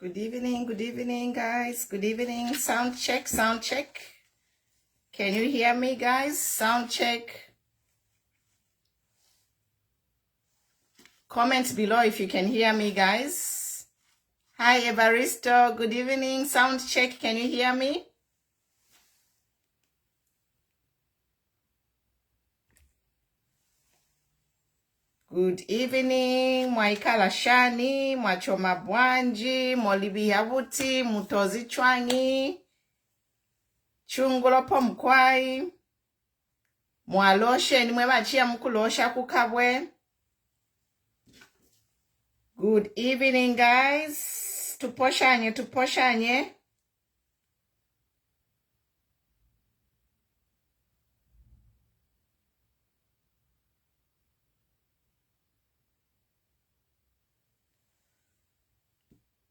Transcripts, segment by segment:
Good evening, guys. Good evening. Sound check, sound check. Can you hear me, guys? Sound check. Comments below if you can hear me, guys. Hi, Evaristo. Good evening. Sound check. Can you hear me? Good evening. Mwaikala Shani, Mwachoma Bwanji, Molibi Yavuti, Mutozi Chwangi, Chungolopo Mkwai, Mwaloshe, nimwe bachia mkulosha kukabwe. Good evening, guys. Tuposhanye.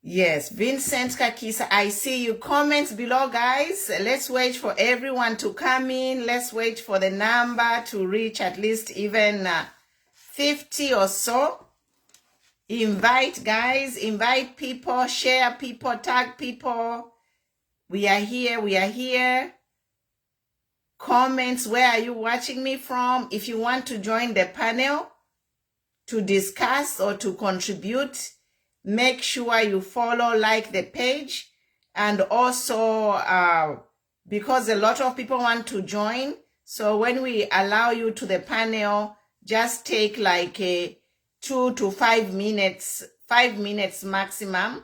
Yes, Vincent Kakisa, I see you. Comments below, guys. Let's wait for everyone to come in. Let's wait for the number to reach at least even 50 or so. Invite, guys. Invite people. Share people. Tag people. We are here. Comments. Where are you watching me from? If you want to join the panel to discuss or to contribute, make sure you follow, like the page. And also, because a lot of people want to join, so when we allow you to the panel, just take like 2 to 5 minutes, 5 minutes maximum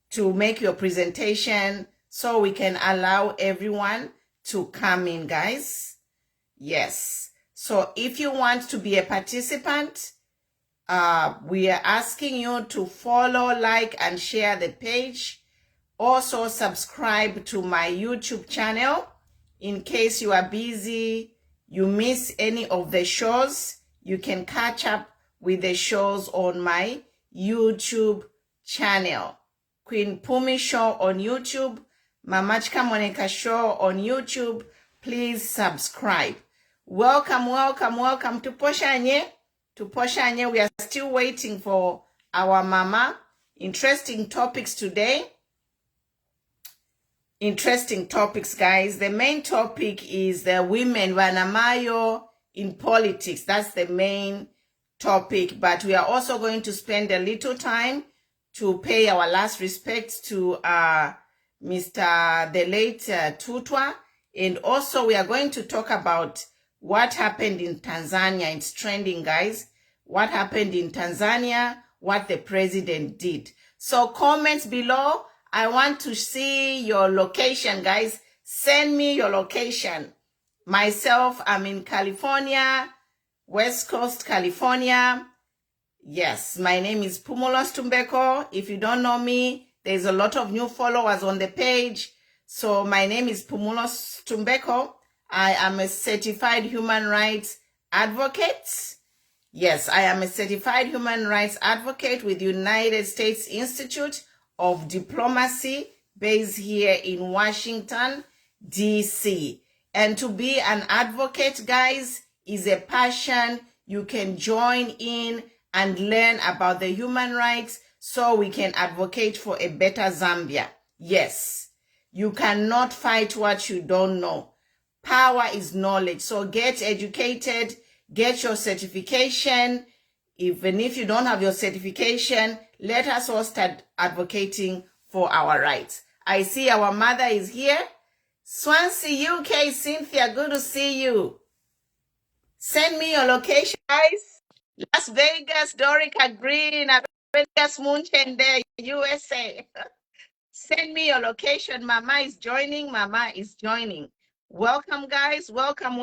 to make your presentation so we can allow everyone to come in, guys. Yes. So if you want to be a participant, we are asking you to follow, like, and share the page. Also, subscribe to my YouTube channel. In case you are busy, you miss any of the shows, you can catch up with the shows on my YouTube channel. Queen Pumi Show on YouTube, Mama CHIKAMONEKA Show on YouTube. Please subscribe. Welcome to Poshanye. We are still waiting for our mama. Interesting topics today. Interesting topics, guys. The main topic is the women Vanamayo in politics. That's the main topic. But we are also going to spend a little time to pay our last respects to the late Tutwa. And also we are going to talk about what happened in Tanzania. It's trending, guys. What happened in Tanzania, what the president did. So comments below. I want to see your location, guys. Send me your location. Myself, I'm in California, West Coast, California. Yes, my name is Pumulos Tumbeko. If you don't know me, there's a lot of new followers on the page. So my name is Pumulos Tumbeko. I am a certified human rights advocate. Yes, I am a certified human rights advocate with United States Institute of Diplomacy based here in Washington, D.C. And to be an advocate, guys, is a passion. You can join in and learn about the human rights so we can advocate for a better Zambia. Yes, you cannot fight what you don't know. Power is knowledge. So get educated, get your certification. Even if you don't have your certification, let us all start advocating for our rights. I see our mother is here. Swansea, UK, Cynthia, good to see you. Send me your location, guys. Las Vegas, Dorica Green, Vegas Munchen there, USA. Send me your location. Mama is joining. Welcome, guys. Welcome.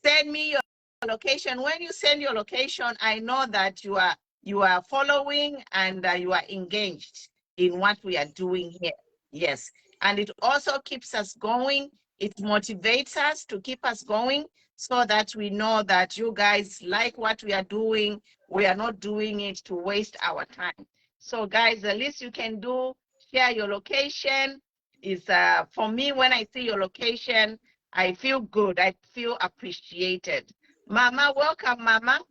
Send me your location. When you send your location, I know that you are following and you are engaged in what we are doing here. Yes. And it also keeps us going. It motivates us to keep us going so that we know that you guys like what we are doing. We are not doing it to waste our time. So guys, the least you can do, share your location. Is for me, when I see your location, I feel good. I feel appreciated. Mama, welcome, Mama.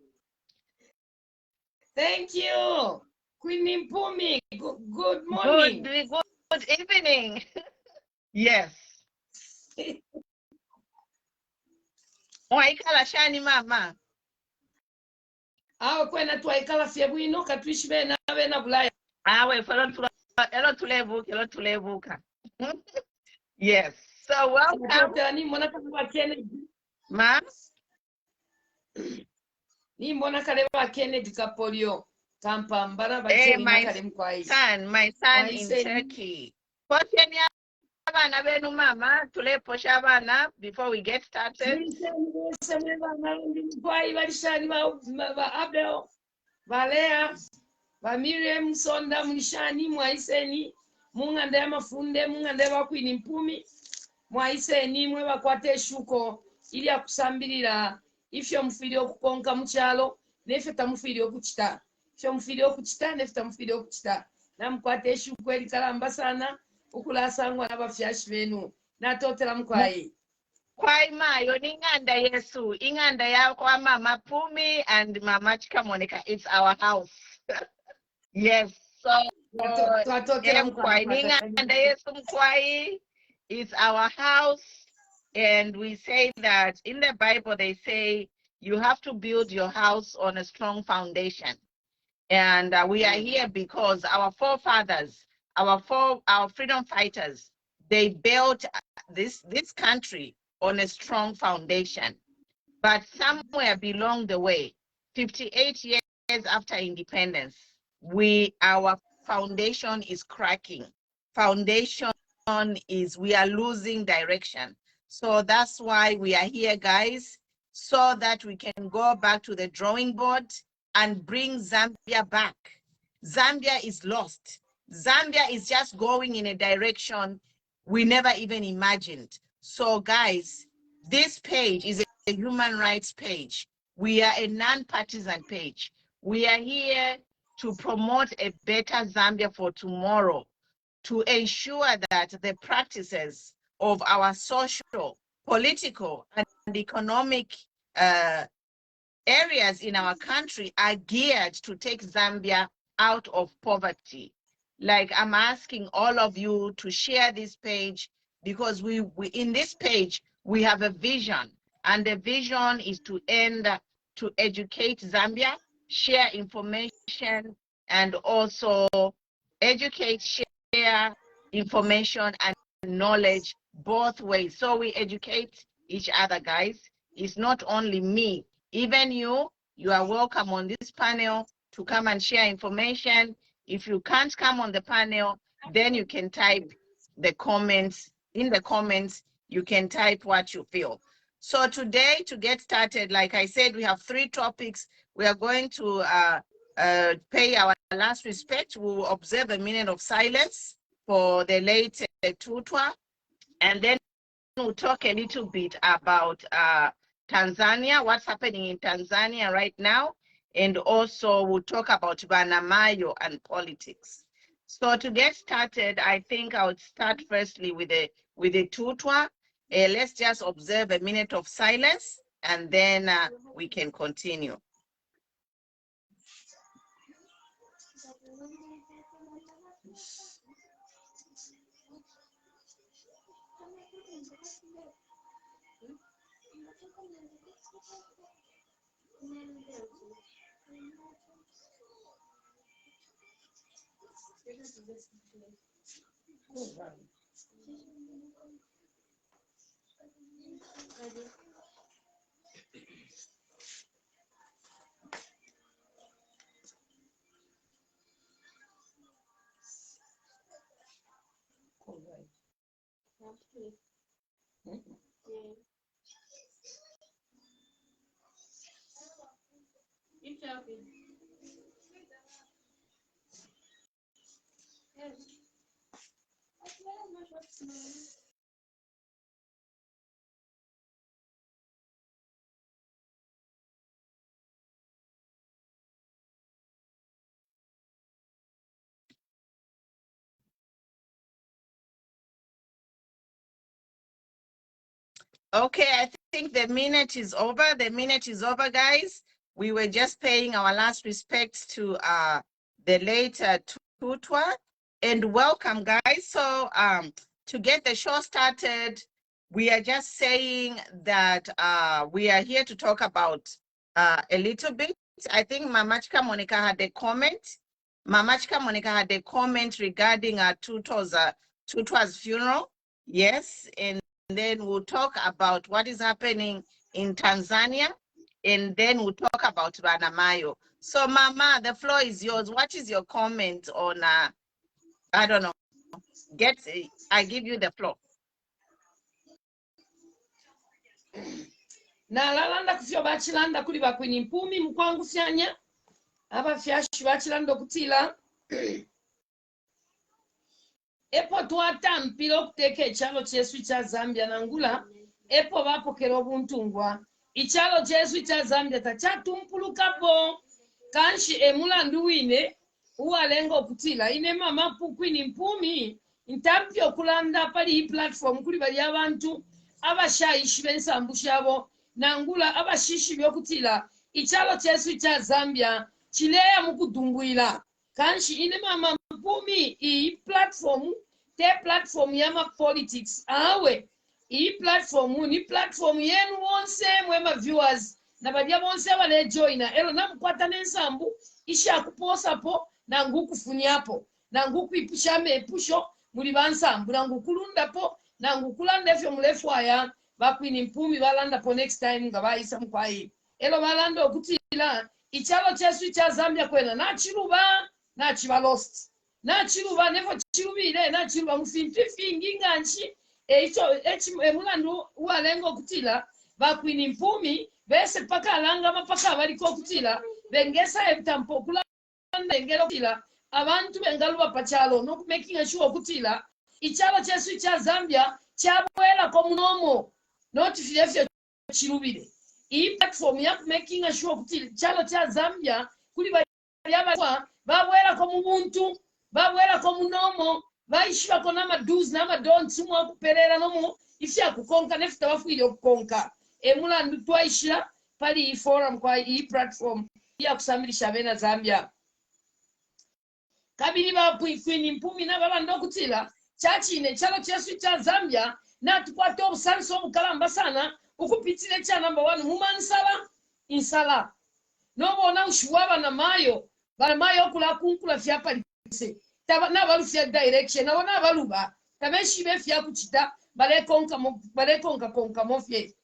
Thank you. Queen Mpumi, good morning. Good evening. Yes. Mwaikala shani mama. Awe kwena twaikala fye bwino katwishi bena bulaya. Awe elo tulevuka. Yes. So welcome. Ni mbona kale Kennedy. Ma? Ni mbona kale Kennedy kapolio. Kampambara Hey, my son in Turkey. Abana benu mama tuleposha abana before we get started. Valea Miriam Sonda Mnishani Mwaiseni Mungande Mafunde Mungande wa Queen Mpumi Mwaiseni mwe bakwate shuko ili akusambirira ifyo mufiri okukonka mukyalo nefe tamufiri okuchita ifyo mufiri okuchita nefe tamufiri okuchita namukwate shuko eli kalamba sana ukulasangwa n'abafyashi benu natotera mukwayi kwai mayo ninganda Yesu inganda ya kwa mama Pumi and mama CHIKAMONEKA. It's our house. Yes, so ninganda Yesu mkwai, it's our house. And we say that in the Bible they say you have to build your house on a strong foundation. And we are here because our forefathers, our freedom fighters, they built this country on a strong foundation. But somewhere along the way, 58 years after independence, our foundation is cracking. We are losing direction. So that's why we are here, guys, so that we can go back to the drawing board and bring Zambia back. Zambia is lost. Zambia is just going in a direction we never even imagined. So guys, this page is a human rights page. We are a non-partisan page. We are here to promote a better Zambia for tomorrow, to ensure that the practices of our social, political, and economic areas in our country are geared to take Zambia out of poverty. Like, I'm asking all of you to share this page, because we in this page, we have a vision, and the vision is to educate Zambia, share information, and also educate, share information and knowledge both ways. So we educate each other, guys. It's not only me. Even you are welcome on this panel to come and share information. If you can't come on the panel, then you can type the comments. In the comments, you can type what you feel. So today, to get started, like I said, we have 3 topics. We are going to pay our last respect. We will observe a minute of silence for the late Tutwa, and then we'll talk a little bit about Tanzania, what's happening in Tanzania right now, and also we'll talk about Banamayo and politics. So to get started, I think I would start firstly with the Tutwa. Let's just observe a minute of silence, and then we can continue. Okay, I think the minute is over. The minute is over, guys. We were just paying our last respects to the late Tutwa. And welcome, guys. So to get the show started, we are just saying that we are here to talk about a little bit. I think Mama CHIKAMONEKA had a comment. Mama CHIKAMONEKA had a comment regarding Tutwa's funeral. Yes, and then we'll talk about what is happening in Tanzania, and then we'll talk about Banamayo. So, Mama, the floor is yours. What is your comment on, I don't know, I give you the floor. Nalalanda kufyo bachilanda kuli bakwini mpumi mkwangu fyanya. Aba fyashi bachilanda okutila. Epo twatampira okuteka ekyalo kyesu kya Zambia nangula. Epo bapokera obuntungwa. Ikyalo kyesu kya Zambia takyatumpulukapo. Kanshi emulandu wine uwalenga okutila. Ine mama kwini mpumi. Ntampyo okulanda pali hii platform kuli bali abantu. Abashayishi bensambu shabo. Nangula abashishi byokutila. Ikyalo kyesu kya Zambia. Chileya mukudumbuila. Kanshi ine mama mpumi iyi platform yama politics awe iyi platform ni platform yenu wonse mwema viewers na badia bonse wale joina ero namukwata nensambu isha kuposa po na ngukufunyapo na nguku ipishame epusho muri bansambu na ngukulunda po na ngukulanda efyo mulefu aya bakwini mpumi balanda po next time nga bayisa mkwai ero balanda okutila ikyalo kyesu kya Zambia kwena nachiruba nachiba lost nachiruba nevo chirubire nachiruba mufimpifingi nganchi emulandu walenga okutila bakwini mpumi bese paka alanga mapaka baliko okutila bengesa ebitampo okulanda engero okutila abantu bengaluba pachalo nokumaking sure okutila ikyalo kyesu kya Zambia kyabwela ko munomo notifilefyo chirubire iyi platform ya making sure okutila ikyalo kya Zambia kuli bali babwela ko mubuntu babwela ko munomo baishira ko namaduzi namadonsi mwa kuperera nomu ifya kukonka nefita bafuire okukonka emulandu twaishira pali i forum kwa i platform ya kusamirisha bena Zambia kabiri bakwini mpumi na balanda okutila chachine chalo kyesu kya Zambia na tukwate obusanso obukalamba sana ukupitile cha number 1 mumansala insala nobona ushuwaba na mayo balamayo kula kunkula fya palise na balu fya direction na wana baluba tameshi be fya kuchita balekonka konka mofye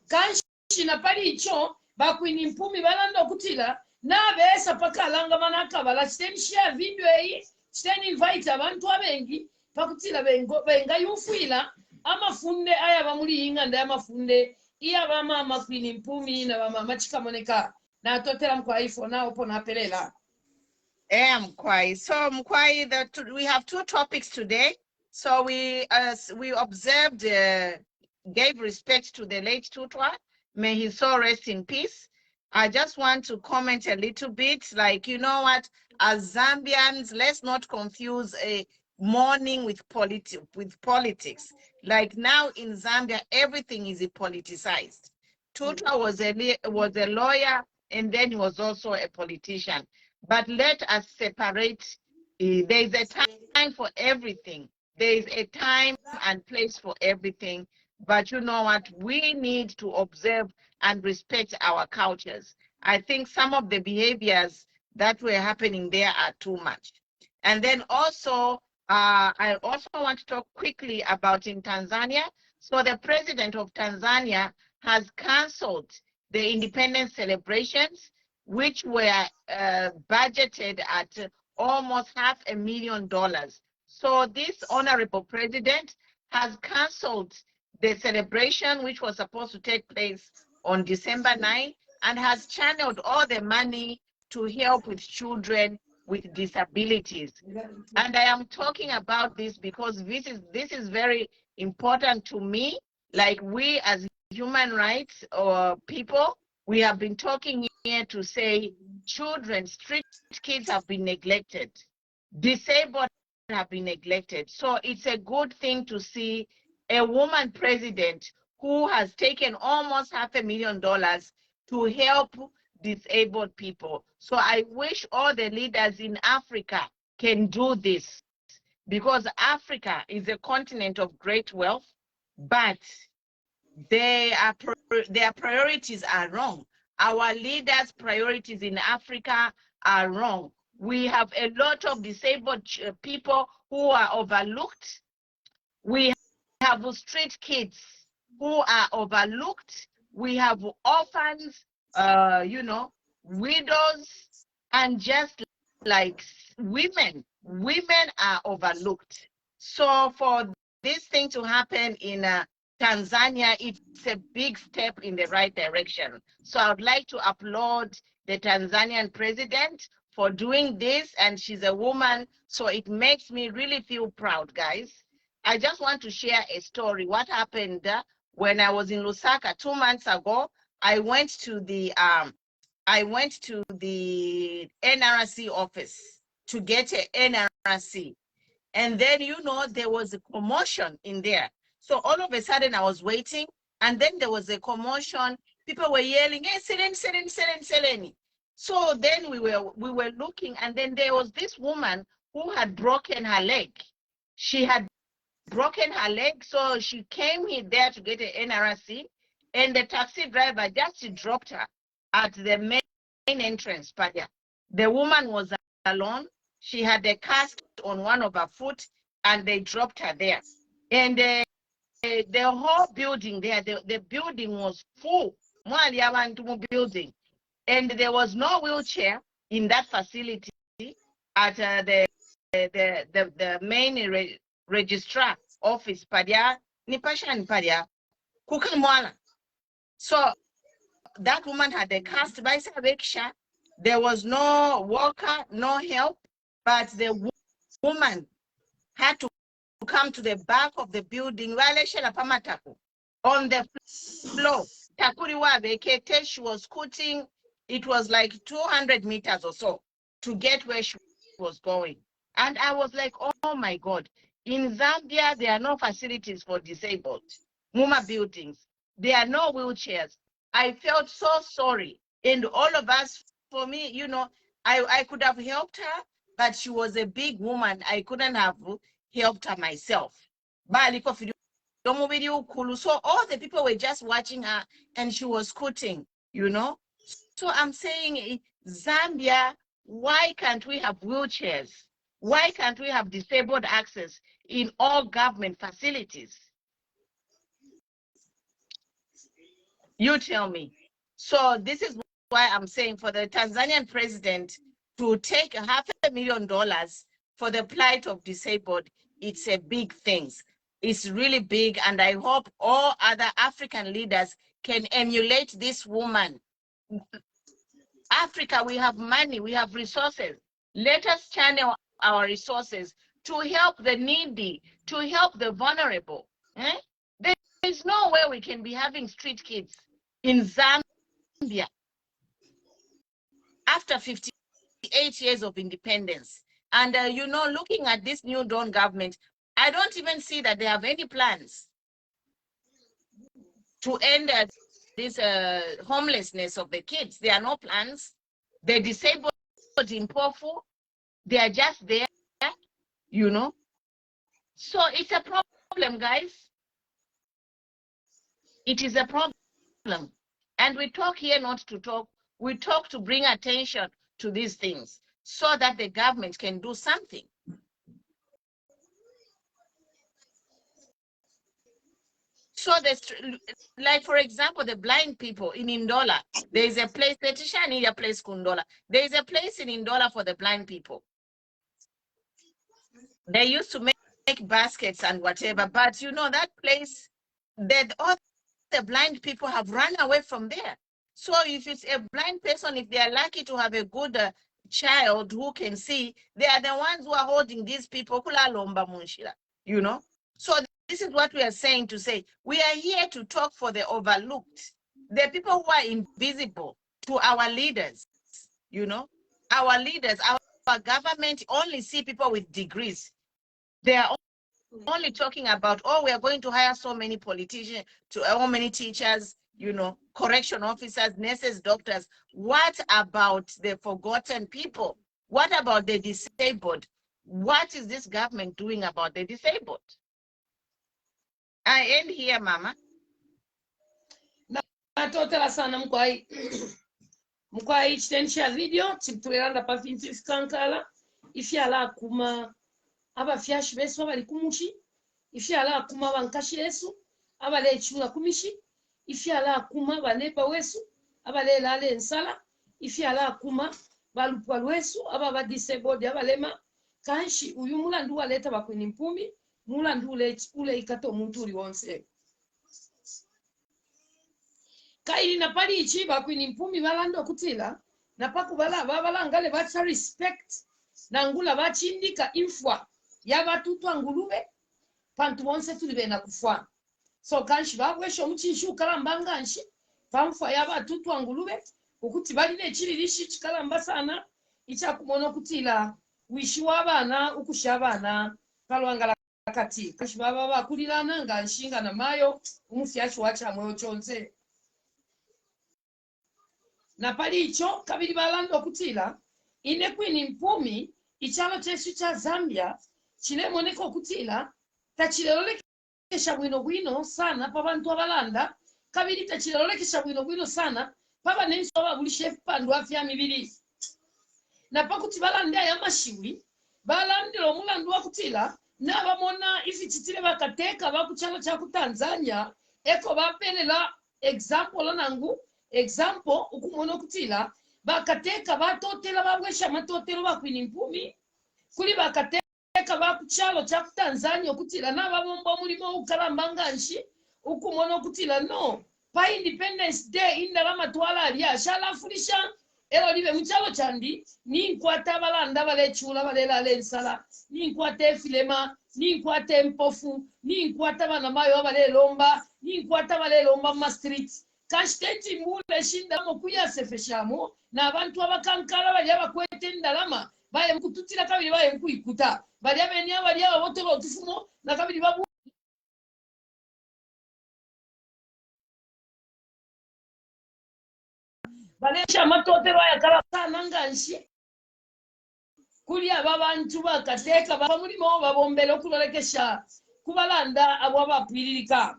kanshi na pali icho bakwini mpumi balanda okutila na besa paka langa manaka bala chiteni share video yi chiteni invite abantu abengi pakutila benga yufuila amafunde aya bamuli inga nda amafunde iya bama makwini mpumi na mama CHIKAMONEKA na totera mkwai fona opo na pelela. Mkwai. So Mkwai, we have two topics today. So we observed, gave respect to the late Tutwa. May his soul rest in peace. I just want to comment a little bit, like, you know what, as Zambians, let's not confuse a mourning with politics. Like now in Zambia, everything is politicized. Tutwa was a lawyer, and then he was also a politician. But let us separate. There is a time for everything. There is a time and place for everything. But you know what? We need to observe and respect our cultures. I think some of the behaviors that were happening there are too much. And then also, I also want to talk quickly about in Tanzania. So the president of Tanzania has canceled the independence celebrations, which were budgeted at almost $500,000. So this honorable president has canceled the celebration, which was supposed to take place on December 9, and has channeled all the money to help with children with disabilities. And I am talking about this because this is very important to me. Like, we as human rights or people, we have been talking here to say children, street kids have been neglected, disabled have been neglected. So it's a good thing to see a woman president who has taken almost $500,000 to help disabled people. So I wish all the leaders in Africa can do this, because Africa is a continent of great wealth, but their priorities are wrong. Our leaders' priorities in Africa are wrong. We have a lot of disabled people who are overlooked. We have street kids who are overlooked. We have orphans, widows, and just like women are overlooked. So for this thing to happen in Tanzania, it's a big step in the right direction. So I would like to applaud the Tanzanian president for doing this, and she's a woman, so it makes me really feel proud, guys. I just want to share a story. What happened when I was in Lusaka 2 months ago? I went to the NRC office to get an NRC. And then, there was a commotion in there. So all of a sudden I was waiting, and then there was a commotion. People were yelling, hey, Seleni. So then we were looking, and then there was this woman who had broken her leg. She had broken her leg, so she came there to get an NRC, and the taxi driver just dropped her at the main entrance. The woman was alone. She had a cast on one of her foot, and they dropped her there. And the whole building there, the building was full. Building, and there was no wheelchair in that facility at the main registrar office. So that woman had a cast by Sabeksha. There was no walker, no help, but the woman had to come to the back of the building. On the floor, she was scooting. It was like 200 meters or so to get where she was going. And I was like, oh my God, in Zambia, there are no facilities for disabled. Muma buildings, there are no wheelchairs. I felt so sorry. And all of us, for me, I could have helped her, but she was a big woman. I couldn't have helped her myself. So all the people were just watching her, and she was scooting, So I'm saying, Zambia, why can't we have wheelchairs? Why can't we have disabled access in all government facilities? You tell me. So this is why I'm saying, for the Tanzanian president to take $500,000 for the plight of disabled, it's a big thing. It's really big, and I hope all other African leaders can emulate this woman. Africa, we have money, we have resources. Let us channel our resources to help the needy, to help the vulnerable. There is no way we can be having street kids in Zambia after 58 years of independence. And, looking at this new Dawn government, I don't even see that they have any plans to end this homelessness of the kids. There are no plans. The disabled in Pofu, they are just there, So it's a problem, guys. It is a problem. And we talk here not to talk. We talk to bring attention to these things so that the government can do something. So like, for example, the blind people in Indola, there is a place, Kundola. There is a place in Indola for the blind people. They used to make baskets and whatever, but that place, all the blind people have run away from there. So if it's a blind person, if they are lucky to have a good child who can see, they are the ones who are holding these people, So this is what we are saying to say, we are here to talk for the overlooked, the people who are invisible to our leaders, Our leaders, our government only see people with degrees. They are only talking about, oh, we are going to hire so many politicians, to how many teachers, you know, correction officers, nurses, doctors. What about the forgotten people? What about the disabled? What is this government doing about the disabled? I end here, Mama. Natotela sana mkwai. Mkwai chitensha video, chiptuelanda pa finti skankala. Ifyala kuma, aba fyashi besu abali kumushi. Ifyala kuma bankashi yesu, abale chula kumishi. Ifyala kuma banepa wesu, abale lale nsala. Ifyala kuma balupwa wesu, ababa disabled, abalema. Kanshi uyu mulandu waleta bakwini mpumi, mulandu ule ikato muntu uli wonse. Kaili na pali ichi bakwini mpumi balando kutila, na paku balangale bacha respect, na ngula bachindika infwa, yaba tutwa ngulube, pantu wonse tulibe na kufwa. So kanshi babwesho mchishu kalambanga nshi, pamfwa yaba tutwa ngulube, ukuti baline chili lishi chikalamba sana, icha kumono kutila, wishi wabana, ukushabana, kalwangala kati. Kanshi baba bakulilana, nga nshinga na mayo, umufyachu wacha mweyo chonze. Na pali icho, kabili balando kutila, ine kwini mpumi, ichalo chesu cha Zambia, chile moneko kutila, tachilelole kesha wino sana, paba ntuwa balanda, kabili tachilelole kesha wino sana, paba nenso wabuli shefu pandu afya mibili. Na pakuti balanda ya mashiwi, balandilo mulandu wa kutila, na bamona ifi chitile bakateka, bakuchalo chaku Tanzania, eko bapelela example nangu, example ukumono kutila bakateka batotela babwesha matotelo bakwini mpumi kuli bakateka bakuchalo cha Tanzania kutila na babomba mulimo ukalambanga nshi ukumono kutila no pa Independence Day indalama twala alya shala fulisha elo libe mchalo chandi ni nkwata balanda balechula balela lensala ni nkwata efilema ni nkwata mpofu ni nkwata bana mayo abalelomba ni nkwata balelomba ma streets kashiteti mbule shinda mokuya sefeshamo na abantu abakankala bali abakwete ndalama baye mkututira kabili baye mkuikuta bali abeni abali abote botufumo na kabili babu balesha matotero ya karasana nganshi kuli ababantu bakateka bamulimo babombele okulolekesha kubalanda abo abapwiririka.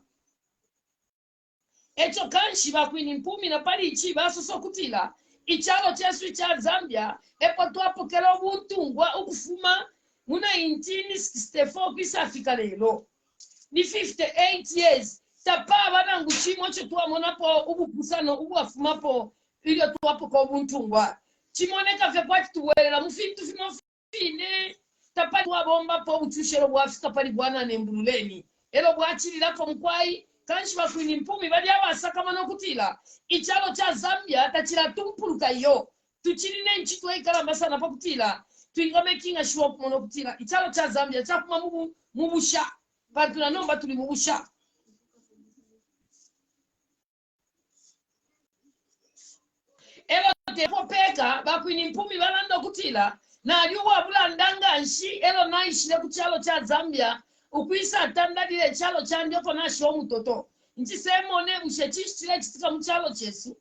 Echo kanshi bakwini mpumi na pali ichi basoso kutila ichalo chesu cha Zambia epo tuapokela obutungwa ukufuma muna 1964 kisa Afrika lelo ni 58 years tapa banangu chimo cho tuamona po ubupusano ubuafuma po ilio tuapoka obutungwa chimoneka fe pati tuwela mufintu fimo fine tapa tuabomba po utushero bwa Afrika pali bwana nembuleni elo bwachilila po mkwai kanshi bakwini mpumi bali abasakamano kutila ichalo cha Zambia tachila tumpuluka yo tuchiline nchitwa ikalamba sana pa kutila tuingame kinga shop mono kutila ichalo cha Zambia chakuma mubusha bantu na nomba tuli mubusha elo tepo peka bakwini mpumi balando kutila na aliuwa bulandanga nshi elo naishile kuchalo cha Zambia ukuisa tandadile chalo chandi yoko nashi wa mutoto. Nchi semone mshechishile chitika mchalo chesu.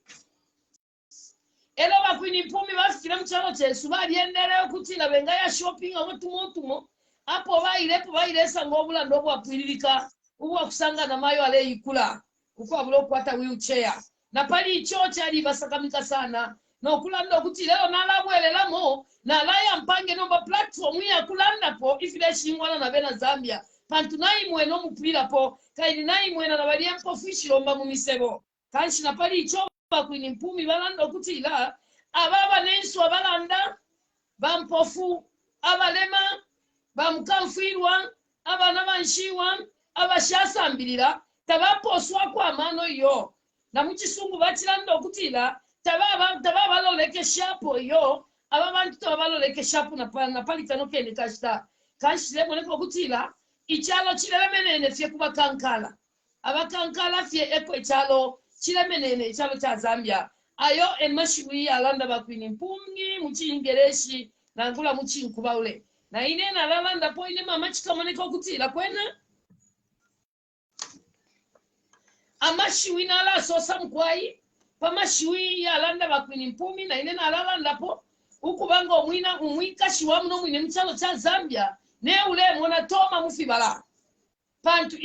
Elo bakwini mpumi bafikile mchalo chesu. Bali endeleo kutila benga ya shopping wa tumo. Apo bailesa ngobula ndobu wapuilika. Uwa kusanga na mayo ale yikula. Ukua buloku hata wheelchair. Na pali ichocha alibasakamika sana. Na ukulando kutila elo nalabwele lamo. Na laya mpange nomba platform ya kulanda po. Ifile shingwana na bena Zambia. Pantu naimwe no mupira po kaili naimwe na balia mpofishi mba mumisebo kanshi na pali ichoba kwini mpumi balanda okutila ababa nensu abalanda bampofu abalema bamukanfirwa abana banshiwa abashasambirira tabaposwa kwa mano yo na muchisungu bachilanda okutila tababa loleke shapo yo ababantu tabaloleke shapo na pali kanokene kashita kanshi lebo neko okutila ichalo chilemenene fye kubakankala abakankala fye eko ichalo chilemenene ichalo cha Zambia ayo emashiwi alanda bakwini mpumi muchi ingereshi na ngula muchi nkubaule na ine nalala po ine mama CHIKAMONEKA okutila kwena amashiwi nala sosa mkwai pamashiwi yalanda bakwini 10 na ine nalala po ukubanga omwina umwikashi wa muno mwine mchalo cha Zambia ne ule mona toma mufibala pantu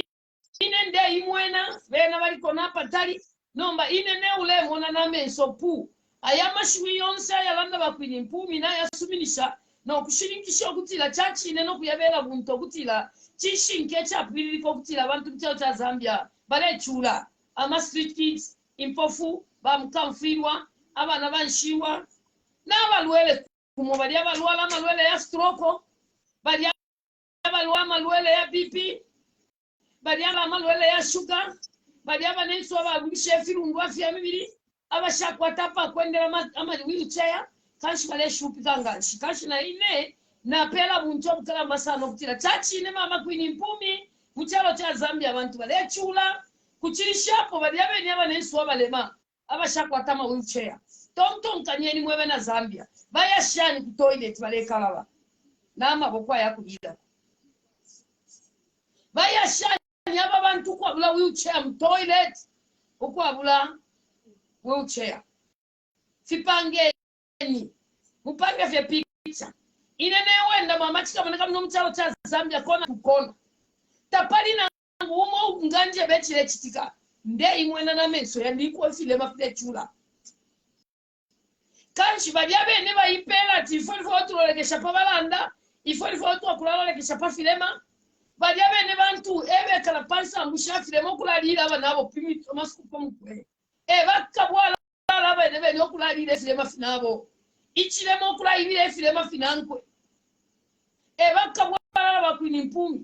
ine nde imwena bena baliko napatali nomba ine ne ule mona na menso pu ayamashiwi yonse yalanda bakwini 10 na yasuminisha no kushirikisha okutila chachi ine no kuyabera buntu okutila chishinke chapiriko okutila abantu mchalo cha Zambia bale chula ama street kids impofu bamukamfirwa abana banshiwa n'abalwele kumo bali abalwala amalwele ya stroke bali abalwala amalwele ya BP bali amalwele ya sugar bali abanenso abagulisha efirungu afya mibiri abashakwata pa kwendera ama wheelchair kanshi bale shupi kanga shikashi na ine na pela buntu obukala masano kutira chachi ne mama kwini 10 muchalo cha Zambia abantu bale chula kuchirishapo bali abeni abanenso abalema abashakwata ama wheelchair tonton kanyeni mwewe na Zambia baya shani ku toilet bale kalaba nama bokwa yakujida baya shani aba bantu kwa bula wheelchair mu toilet okwa bula wheelchair sipangeni mupange vya picha inene wenda mama CHIKAMONEKA mno mchalo cha Zambia kona kukona tapali na umo nganje bechile chitika nde imwena na menso yandiko file mafile chula kanshi bajya bene bayipela tifo tulolekesha pabalanda ifo okulolekesha pa filema bajya bene bantu ebe kala pansa ngusha filema okulalira abanabo pimito maskupo mukwe bakabwala bene bene okulalira filema finabo ichilema okulalira filema finankwe bakabwala bakwini 10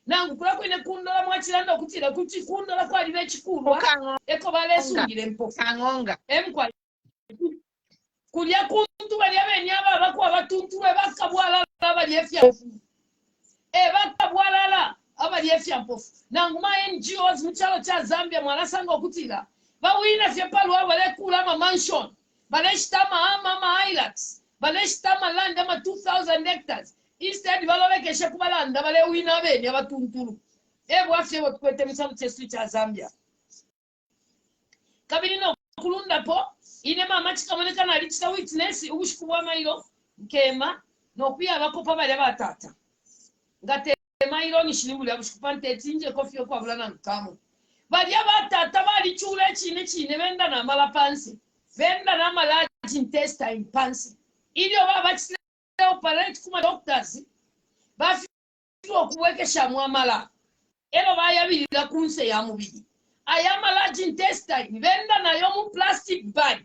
nangu kula kwine kundola mwachilanda okutira kuti kundola kwali bechikulwa eko balesungire mpofu kangonga emkwa kulya kuntu bali abenyaba bakwa batuntuwe bakabwala abali efyampofu bakabwala abali efyampofu nanguma NGOs muchalo cha Zambia mwanasanga okutira bawina fye palu abale kula ama mansion bale shitama ama islands bale shitama land ama 2000 hectares instead balolekeshe kubalanda bale wina abeni abatuntulu bwafye botukwete muchalo chesu cha Zambia kabili no kulunda po ine mama CHIKAMONEKA na lichita witness ubushikuwa mailo nkema no kuya bakopa bale batata ngate mailo ni shilimu ya bushikupante tinje kofi yo kwa bulana nkamo bali abatata bali chule chine benda na mala pansi benda na mala intestine pansi ilio baba chile operate kuma doctors bafi okuwekesha mwamala elo bayabirira kunse ya mubiri ayama large intestine benda na yomu plastic bag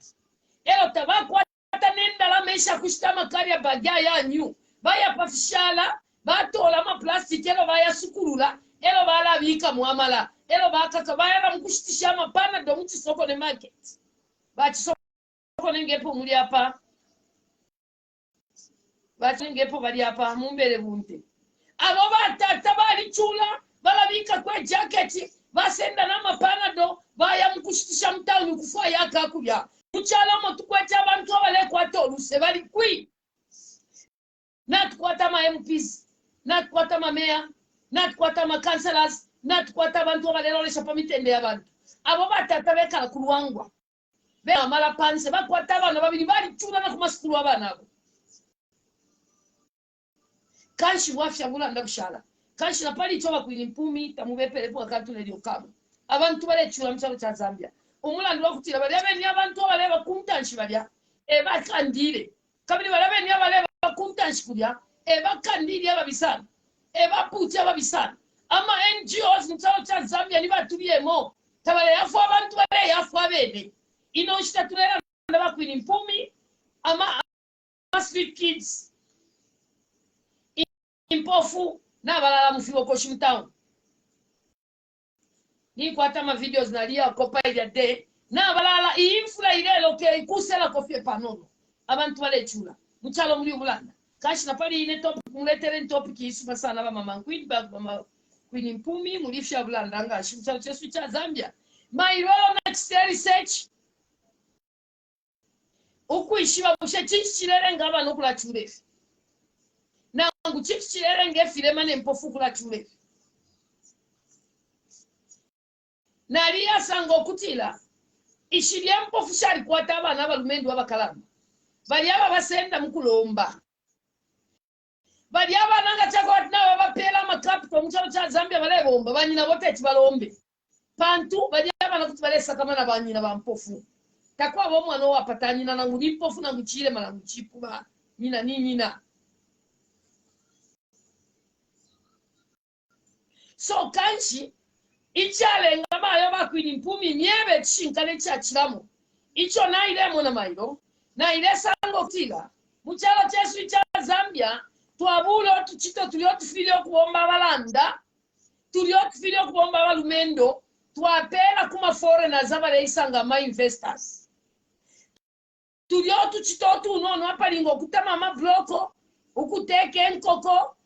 elo tabakwata nenda la mesha kushitama karya bagya yanyu baya pafishala batola ma plastic elo baya sukurula elo bala bika muamala elo bakaka baya bamukushitisha mapana do muchi soko ne market bachi soko nengepo muri apa bachi nengepo bali apa mumbere bunte abo batata bali chula bala bika kwa jacket basenda na mapanado baya mukushitisha mtauni kufua yaka kulya muchala motukwacha abantu abale kwata oluse bali kwi natukwata ma MPs natukwata ma mayor natukwata ma councillors natukwata abantu abale lolesha pamitende yabantu abo batata bekala kulwangwa be amala panse bakwata abana babiri bali chula na kumaskulu abana abo kanshi bwafya bulanda bushala kanshi na pali choba kwini 10 tamubepele po akatule lyokamu abantu bale chula mchalo cha Zambia umulandi wakutira bali abeni abantu abale bakumtanshi balya bakandire kabili bali abeni abale bakumtanshi kulya bakandire ababisana bapucha ababisana ama NGOs mchalo cha Zambia ni batubiyemo tabale yafu abantu bale yafu abene ino shitatulera bakwini 10 ama street kids impofu na balala mufiwo koshi town ni kwata ma videos nalia kopa ile de na balala infula ile loke kusela kofie panono abantu bale chula muchalo muri bulanda kashi na pali ine top muletere topic isu sana ba mama queen bag mama queen 10 mulifya bulanda ngashi muchalo chesu cha Zambia my role next research ukuishiba bushe chichirere ngaba no kula churefi na wangu chief chirenge filema ne mpofukula chule naliya sango kutila ishilia mpofushali kwata abana abalumendi wabakalamba bali aba basenda mukulomba bali abana nga chako atnawe bapela makapito muchalo cha Zambia balebomba banyina bote chibalombe pantu bali abana kuti balesa kama na banyina bampofu takwa bo mwana wapatani na nangu nimpofu na nguchile mala nguchipu ba nina nina so kanchi ichale ngama yo bakwini mpumi nyebe chinkale cha chilamo icho na ile mona mailo na ile sango tila muchalo chesu cha Zambia twabulo tuchito tuliotufilio kuomba balanda tuliotufilio kuomba balumendo twapela kuma foreigners abale isanga ma investors tuliotu chitotu unono apalingo kutama mabloko ukuteke nkoko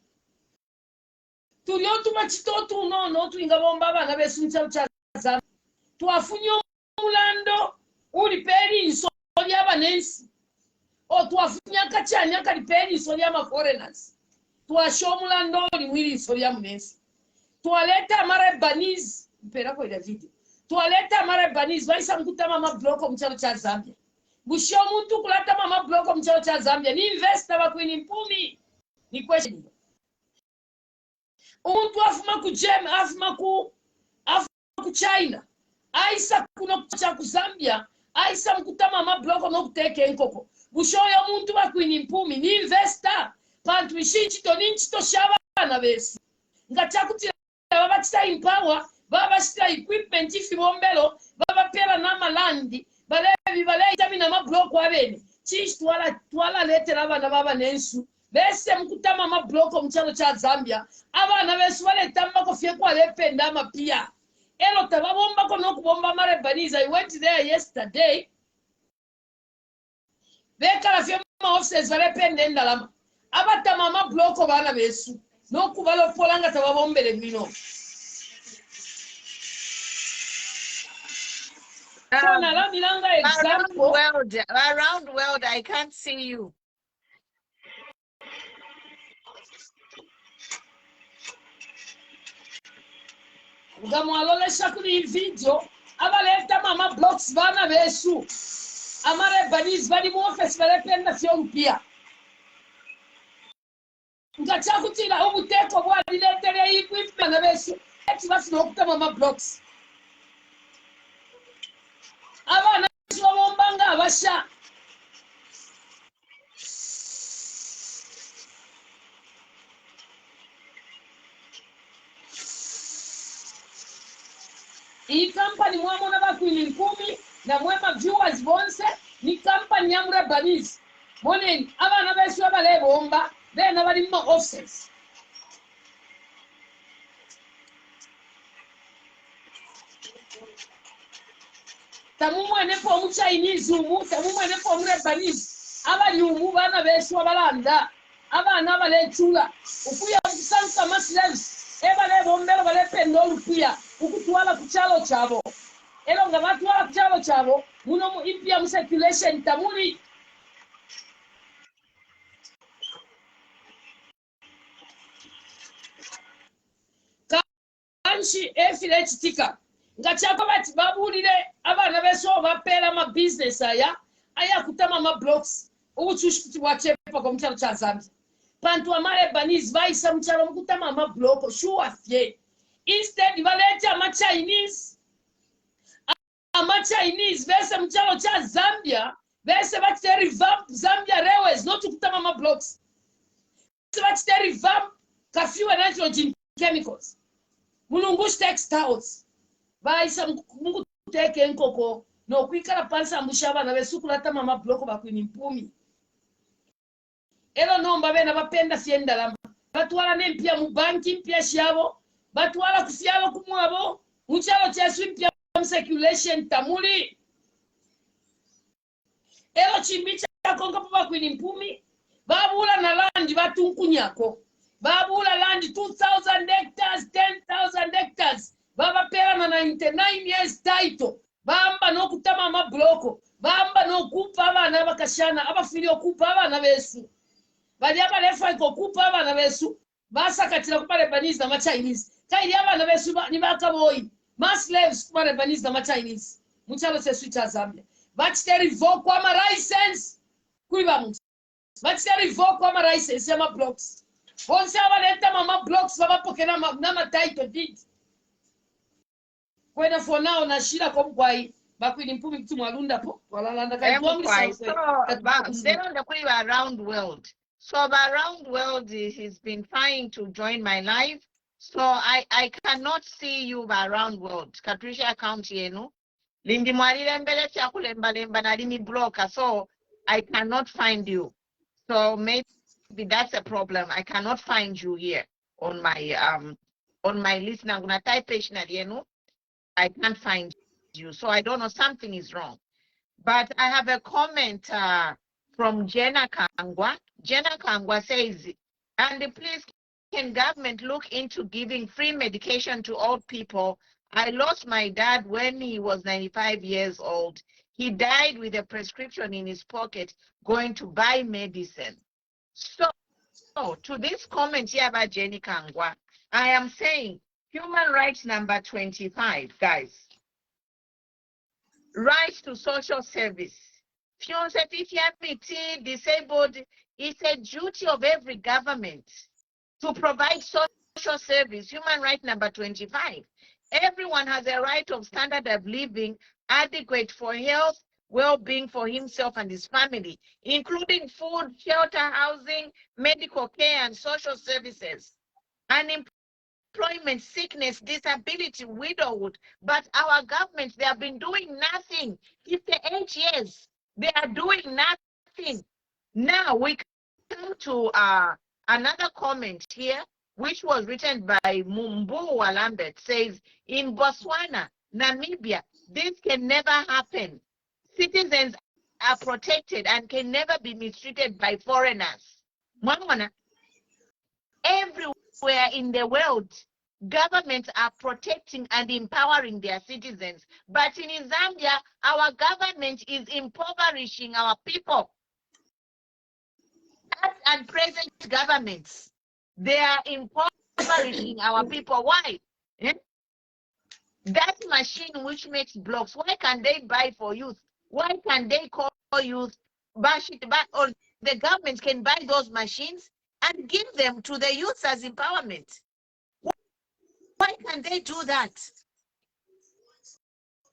tuliotu machitotu unono tuinga bomba abana besu mchalo cha Zambia twafunyo mulando uli peri insoli abanensi o twafunya kachanya kaliperi insoli ama foreigners twasho mulando uli mwili insoli amunensi twaleta mara baniz mpera kwa ila video twaleta mara baniz waisa mkutama mabloko mchalo cha Zambia bushio muntu kulata mama bloko mchalo cha Zambia ni investor bakwini mpumi ni question umuntu afuma ku gem afuma ku China aisa kuno cha ku Zambia aisa mkutama mama bloko no kuteke nkoko bushio ya muntu bakwini mpumi ni investor pantu ishichi to ninchi shaba na besi ngacha kutira baba tita empower baba tita equipment ifi bombelo baba pela na malandi balevi itamina mabloko abene chishi twala letera abana baba nensu bese mkutama mabloko mchalo cha Zambia abana besu baleta makofye kwa lependa amapia elo tababomba kono kubomba marebaniza. I went there yesterday bekala fye ma offices balependa endalama abatama mabloko bana besu nokubalo polanga tababombele bino. Around world, I can't see you. Ngamwalole shakuli video abaleta mama blocks bana besu amare banis bali mu office balependa fyongpia ngachakutila ubuteko bwa diletere equipment na besu eti basi nokuta mama blocks abana bombanga abasha iyi company mwamona bakwini 10 na mwema viewers bonse ni company ya Murabanis moneni abana besu abale bomba bena bali mu offices tamumwene po mu Chinese umu tamumwene po Murabanis abali umu bana besu abalanda abana balecula ukuya kusanka maslaves ebale bombero bale pendo lukuya ukutwala kuchalo chabo elo nga batwala kuchalo chabo muno mu impia mu circulation tamuli kanshi efile chitika ngachako bati babulire abana beso bapela ma business aya kutama ma blocks ubuchushiti bwachepa kwa mchalo cha Zambia pantu amare banis vaisa mchalo mkutama ma bloko sure fye. Instead baleta ama Chinese bese mchalo cha Zambia bese batite revamp Zambia Railways not kutama ma blocks bese batite revamp kafiwa nitrogen chemicals mulungush textiles baisa mungu teke nkoko no kwikala pansa mbushaba na besukulata mama bloko bakwini mpumi elo nomba bena bapenda sienda lamba batwala nempia mu banki mpia shabo batwala kufyalo kumwabo muchalo chesu mpia circulation tamuli elo chimbicha konga papa kwini mpumi babula na land batunkunyako babula land 2000 hectares 10,000 hectares baba pera na 99 years title bamba no kutama mabloko bamba no kupa abana bakashana abafili okupa abana besu bali abalefa kokupa abana besu basakatira kuba Lebanese na Chinese kaili abana besu ni bakaboyi mass slaves kuba Lebanese na Chinese muchalo sesu cha Zambia bachite revoke kwa license kuri bamuntu bachite revoke kwa license ya ma blocks bonse abaleta mama blocks babapokera na title deed kwenda for now na shira komkwai bakwini mpumi mtu mwalunda po walalanda kaitwamli So, they don't agree around world. So around world, he's been trying to join my life. So I cannot see you around world. Katricia account yenu. Lindi mwalile mbele chakulemba lemba na limi blocker. So I cannot find you. So maybe that's a problem. I cannot find you here on my list. Now gonna type yenu. I can't find you. So I don't know, something is wrong. But I have a comment from Jenna Kangwa. Jenna Kangwa says, and please can government look into giving free medication to old people? I lost my dad when he was 95 years old. He died with a prescription in his pocket going to buy medicine. So to this comment here about Jenny Kangwa, I am saying human rights number 25, guys. Right to social service. Disabled, it's a duty of every government to provide social service. Human right number 25. Everyone has a right of standard of living adequate for health, well-being for himself and his family, including food, shelter, housing, medical care, and social services. Unemployment, sickness, disability, widowhood. But our governments, they have been doing nothing. 58 years, they are doing nothing. Now we come to another comment here, which was written by Mumbu Walambet, says, in Botswana, Namibia, this can never happen. Citizens are protected and can never be mistreated by foreigners. Everywhere in the world, governments are protecting and empowering their citizens. But in Zambia, our government is impoverishing our people. Past and present governments, they are impoverishing our people. Why? That machine which makes blocks, why can they buy for youth? Why can they call youth, or the government can buy those machines and give them to the youth as empowerment? Why can they do that?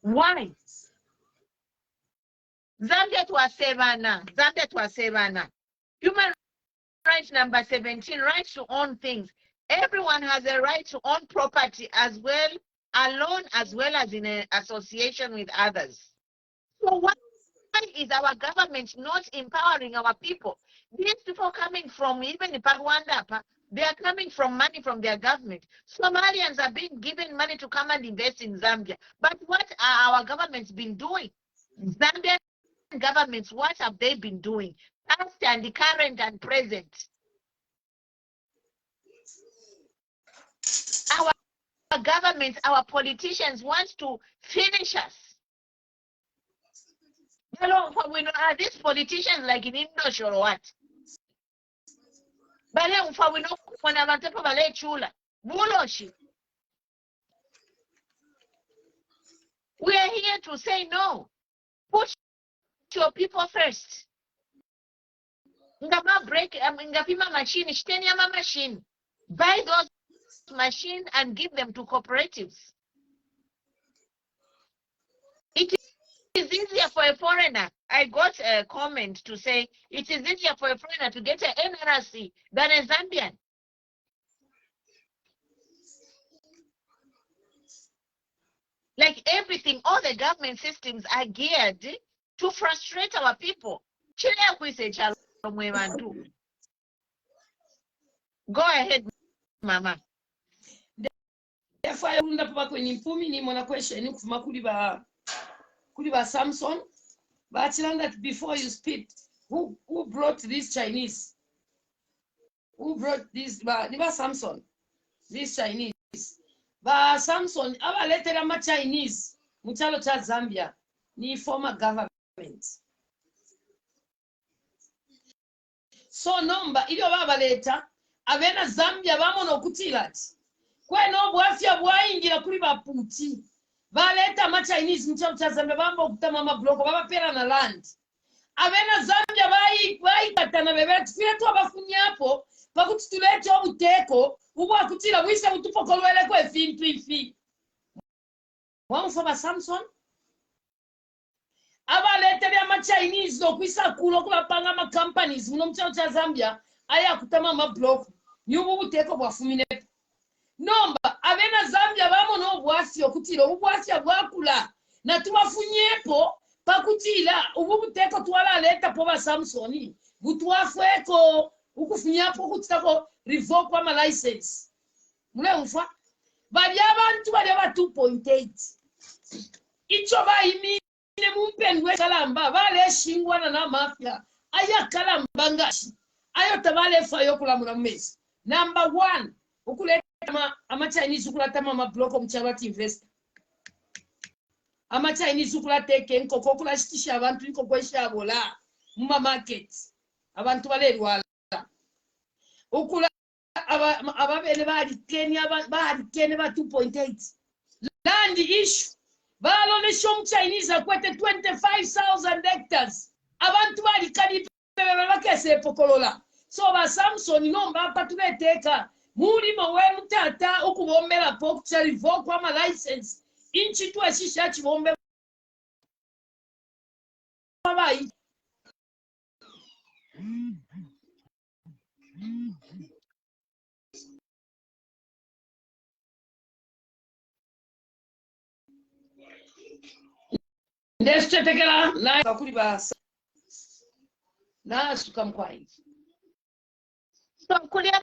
Why? Zambia to Sevana. Human rights number 17, rights to own things. Everyone has a right to own property as well, alone as well as in an association with others. So why is our government not empowering our people? These people coming from even Rwanda, they are coming from money from their government. Somalians are being given money to come and invest in Zambia. But what are our governments been doing? Zambian governments, what have they been doing? Past and the current and present. Our governments, our politicians want to finish us. Hello, we know, are these politicians like in English or what? But we know we are here to say no. Put your people first. Ngapima machine, machine. Buy those machines and give them to cooperatives. It is easier for a foreigner. I got a comment to say it is easier for a foreigner to get an NRC than a Zambian. Like everything, all the government systems are geared to frustrate our people. Go ahead, Mama. Therefore, I wonder kwenye mpumi ni mwana question kufuma kuli ba Samson. But that before you speak, who brought this Chinese? Who brought this? Niba Samson, this Chinese. Ba Samson, abaletera ma Chinese muchalo cha Zambia ni former government. so nomba ilio baba leta abena Zambia bamono okutilati kweno bwafya bwayingira kuli baputi baleta ma Chinese mchamu cha Zambia bamba okutama mabloko babapera na land abena Zambia bayikatana bebe tufire tu abafunyapo pakuti tulete obuteko ubwa kutila bwise butupokolwele kwe fintu ifi wamufa Samson abalete bya ma Chinese okwisa kulo kubapanga ma companies muno mchamu cha Zambia aya kutama mabloko nyubu buteko bwafumine nomba abena Zambia bamono obwasi okutila obwasi bwakula na tubafunyepo pakutila ubuteko twala leta po ba Samsoni butwafweko ukufunyapo kutako revoke kwa ma license mule umfa bali abantu bali aba 2.8 icho bayimine mumpendwe kalamba bale shingwana na mafia aya kalamba ngashi ayo tabale fayo kula mumezi number 1 ukuleta ama Chinese ukulata mama bloko mchabati investor ama Chinese ukulate nkoko kulashikisha abantu inkoko eshabola mu market abantu balerwala ukula ababele bali Kenya bali Kenya ba 2.8 land issue balone shom Chinese akwete 25,000 hectares abantu bali kalipe bakese pokolola so ba Samson nomba patubeteka muri mawe mutata ukubombera pok charivo kwa ma license inchi tu ashisha chibombe babai ndeste tekela na kuli basa na sukamkwai So kulia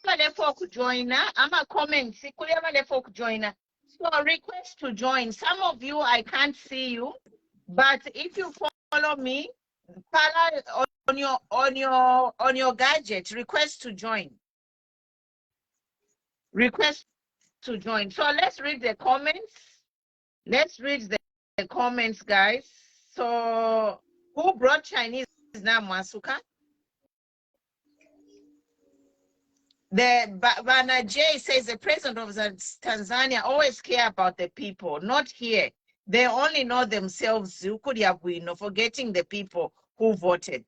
wale folk joiner, I'm a comments, kulia wale folk joiner. So request to join. Some of you I can't see you, but if you follow me, follow on your gadget, request to join. Request to join. So let's read the comments. Let's read the comments, guys. So who brought Chinese now, Masuka? The Bana J says the president of Tanzania always care about the people, not here. They only know themselves, forgetting the people who voted.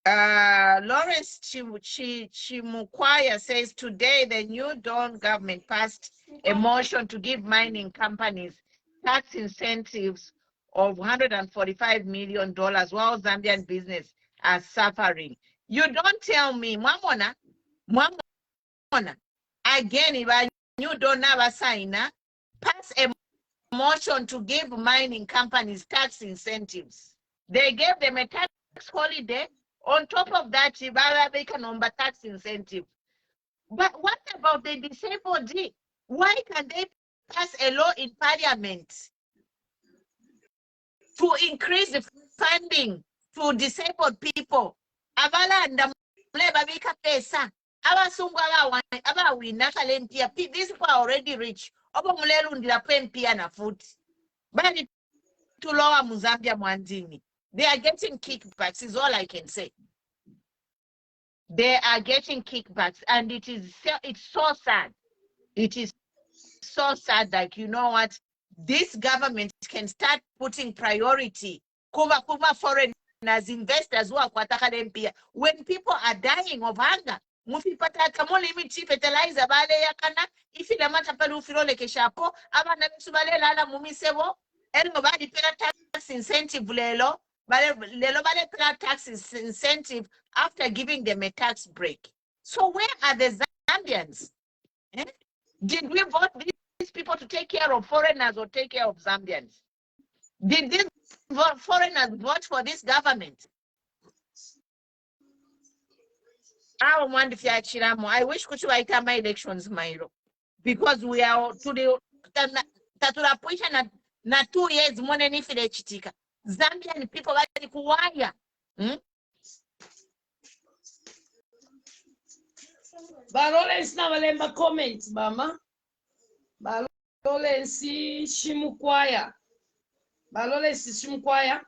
Lawrence Chimukwaya says today the new Dawn government passed a motion to give mining companies tax incentives of $145 million while Zambian business are suffering. You don't tell me, Mwamona, again, if you don't have a sign, pass a motion to give mining companies tax incentives. They gave them a tax holiday. On top of that, they can number tax incentive. But what about the disabled? Why can they pass a law in parliament to increase the funding to disabled people? These people are already rich. They are getting kickbacks, is all I can say. They are getting kickbacks, and it's so sad. It is so sad, like, you know what? This government can start putting priority. Kuma foreigners, investors who are when people are dying of hunger. If you tax incentive lelo tax incentive after giving them a tax break. So where are the Zambians? Did we vote these people to take care of foreigners or take care of Zambians? Did these foreigners vote for this government? I wish kuchiwaita my elections, Mairo, because we are to the na 2 years mone nifile chitika. Zambian people bali kuwaya. Balolens na walemba comments, mama. Balolens Shimukwaya. balolesi chimkwaya.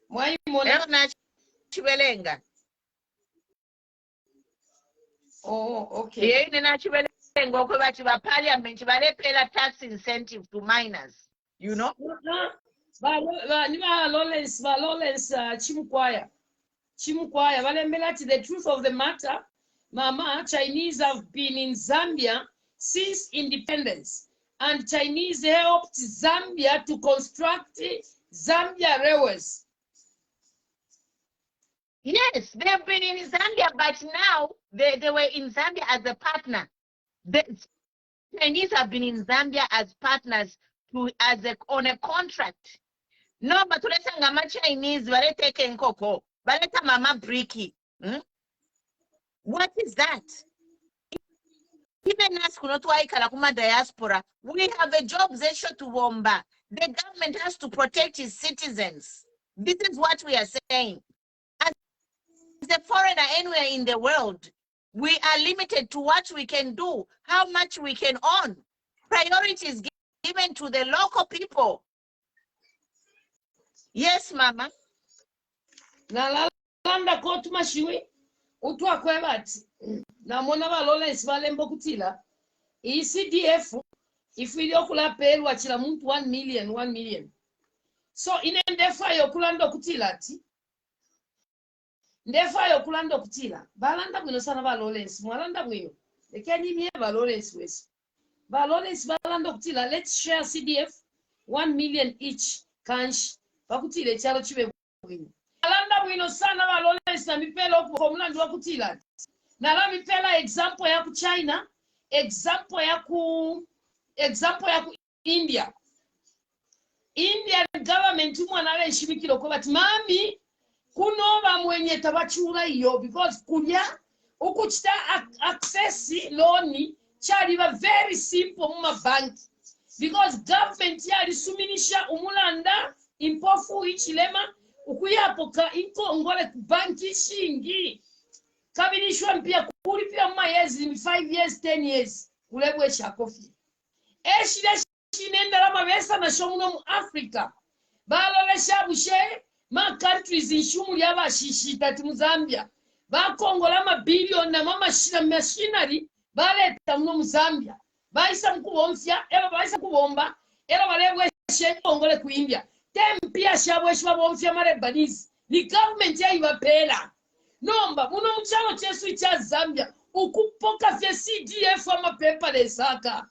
Mwaimona. Chibelenga. Oh, okay. Yeah, nina chibelenga okwe bati ba parliament balepera tax incentive to minors. You know? Balolesi chimkwaya. Chimkwaya balembela the truth of the matter. Mama, Chinese have been in Zambia since independence, and Chinese helped Zambia to construct Zambia railways. Yes, they've been in Zambia, but now they were in Zambia as a partner. The Chinese have been in Zambia as partners on a contract. No, but let's say Chinese, but take Nkoko, but let Mama Bricky. What is that? Even us Kalakuma diaspora, we have a job zesho to Womba. The government has to protect its citizens. This is what we are saying. As a foreigner anywhere in the world, we are limited to what we can do, how much we can earn. Priority is given to the local people. Yes, Mama. Nalanda kotu mashiwi utwa kwebati na mona balolesi balembo kutila ECDF ifili okula peru achila muntu 1 million. So inendefa yokulanda kutila ati ndefa yokulanda kutila balanda bwino sana balolesi mwalanda bwino lekeni mie balolesi wesi balolesi balanda kutila. Let's share CDF 1 million each kanshi bakutile chalo chibe bwino balanda bwino sana balolesi na mipela okuko mulandi wakutila na la mipela example ya ku China, example ya ku India government mwana ishimikiro ko bati mami kuno bamwenye tabachura iyo because kulya ukuchita access loan chali ba very simple mu bank because government yali suminisha umulanda impofu ichilema ukuyapoka inko ngole ku banki shingi kabirishwa mpia kulipia mayezi 5 years 10 years kulebwe chakofi eshile shinenda lama besa na shomuno mu Africa balolesha bushe ma countries inshumuli abashishita mu Zambia bakongola ma billion na mama shina machinery baleta mu Zambia baisa mkubomfya eba baisa kubomba eba balebwe shengongole ku India tempia shabwe shibomfya mare banizi ni government ya ibapela nomba muno mchalo chesu cha Zambia ukupoka fya CDF ama pepa lesaka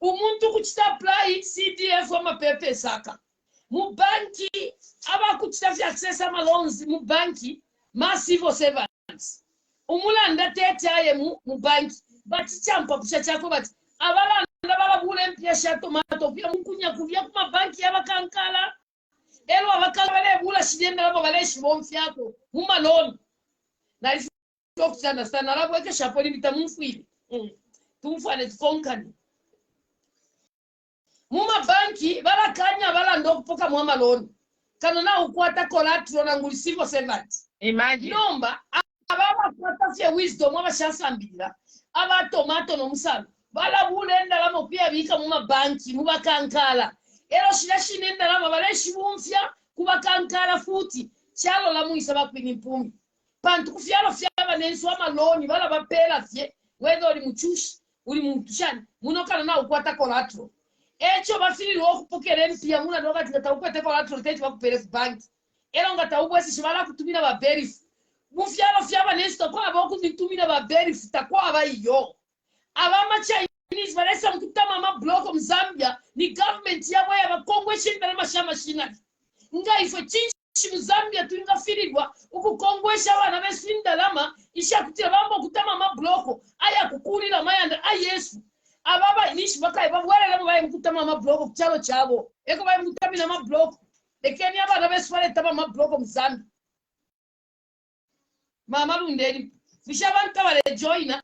umuntu kuchita apply CDF ama pepa saka mu banki aba kuchita fya access ama loans mu banki ma civil servants umulanda tetaye mu banki bati champa kuchachako bati abalanda balabule mpya sha tomato pia munkunya kuvya kuma banki yabakankala elo abakala bale bula shidenda labo bale shibomfyako muma loan na ifu sana sana labo eke shapoli bitamufili tumfane tkonkani muma banki bala kanya bala ndokupoka mwa loan kana na ukwata collateral na nguli civil servant imagine nomba ababa kwata fye wisdom abashasambira aba tomato no musala bala bulenda lamo pia bika muma banki mubakankala ero shirashinenda lama baleshi bumfya kubakankala futi chalo la muisa bakwini mpumi pantu kufyalo fyaba nenso amaloni bala bapela fye wedo oli muchushi uli mutushani munokana na ukwata collateral echo bafiri okupokera mpia muna ndoga tikatakwete collateral tete bakupele ku banki ero ngata ubwesi shibala kutumira ba verif mufyalo fyaba nenso kwa bakutumira ba verif takwa abayo abama Chinese balesa mkutama ma block Zambia ni government yabo ya bakongwe shinda na mashama shinali nga ifo chinchi mu Zambia tuingafirirwa ukukongwesha abana besinda lama isha kutira bambo kutama ma block aya kukulira mayanda ayesu ababa nishi bakai babwele labo baye mkutama ma block kuchalo chabo eko baye mkutamina ma block ekeni abana beswale tama ma block mu Zambia mama lundeli bishabanta bale joina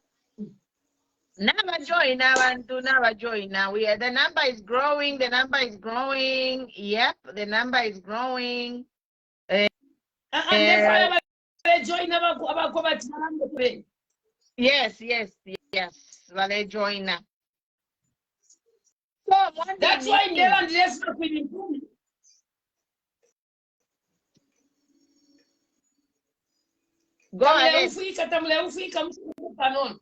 Never join abantu, never join now. The number is growing, the number is growing. Yep, the number is growing. And join Yes. Vale joiner. So That's why Ndela ndilesima kwini mpumi. Go ahead. Tamule ufika mtu panon.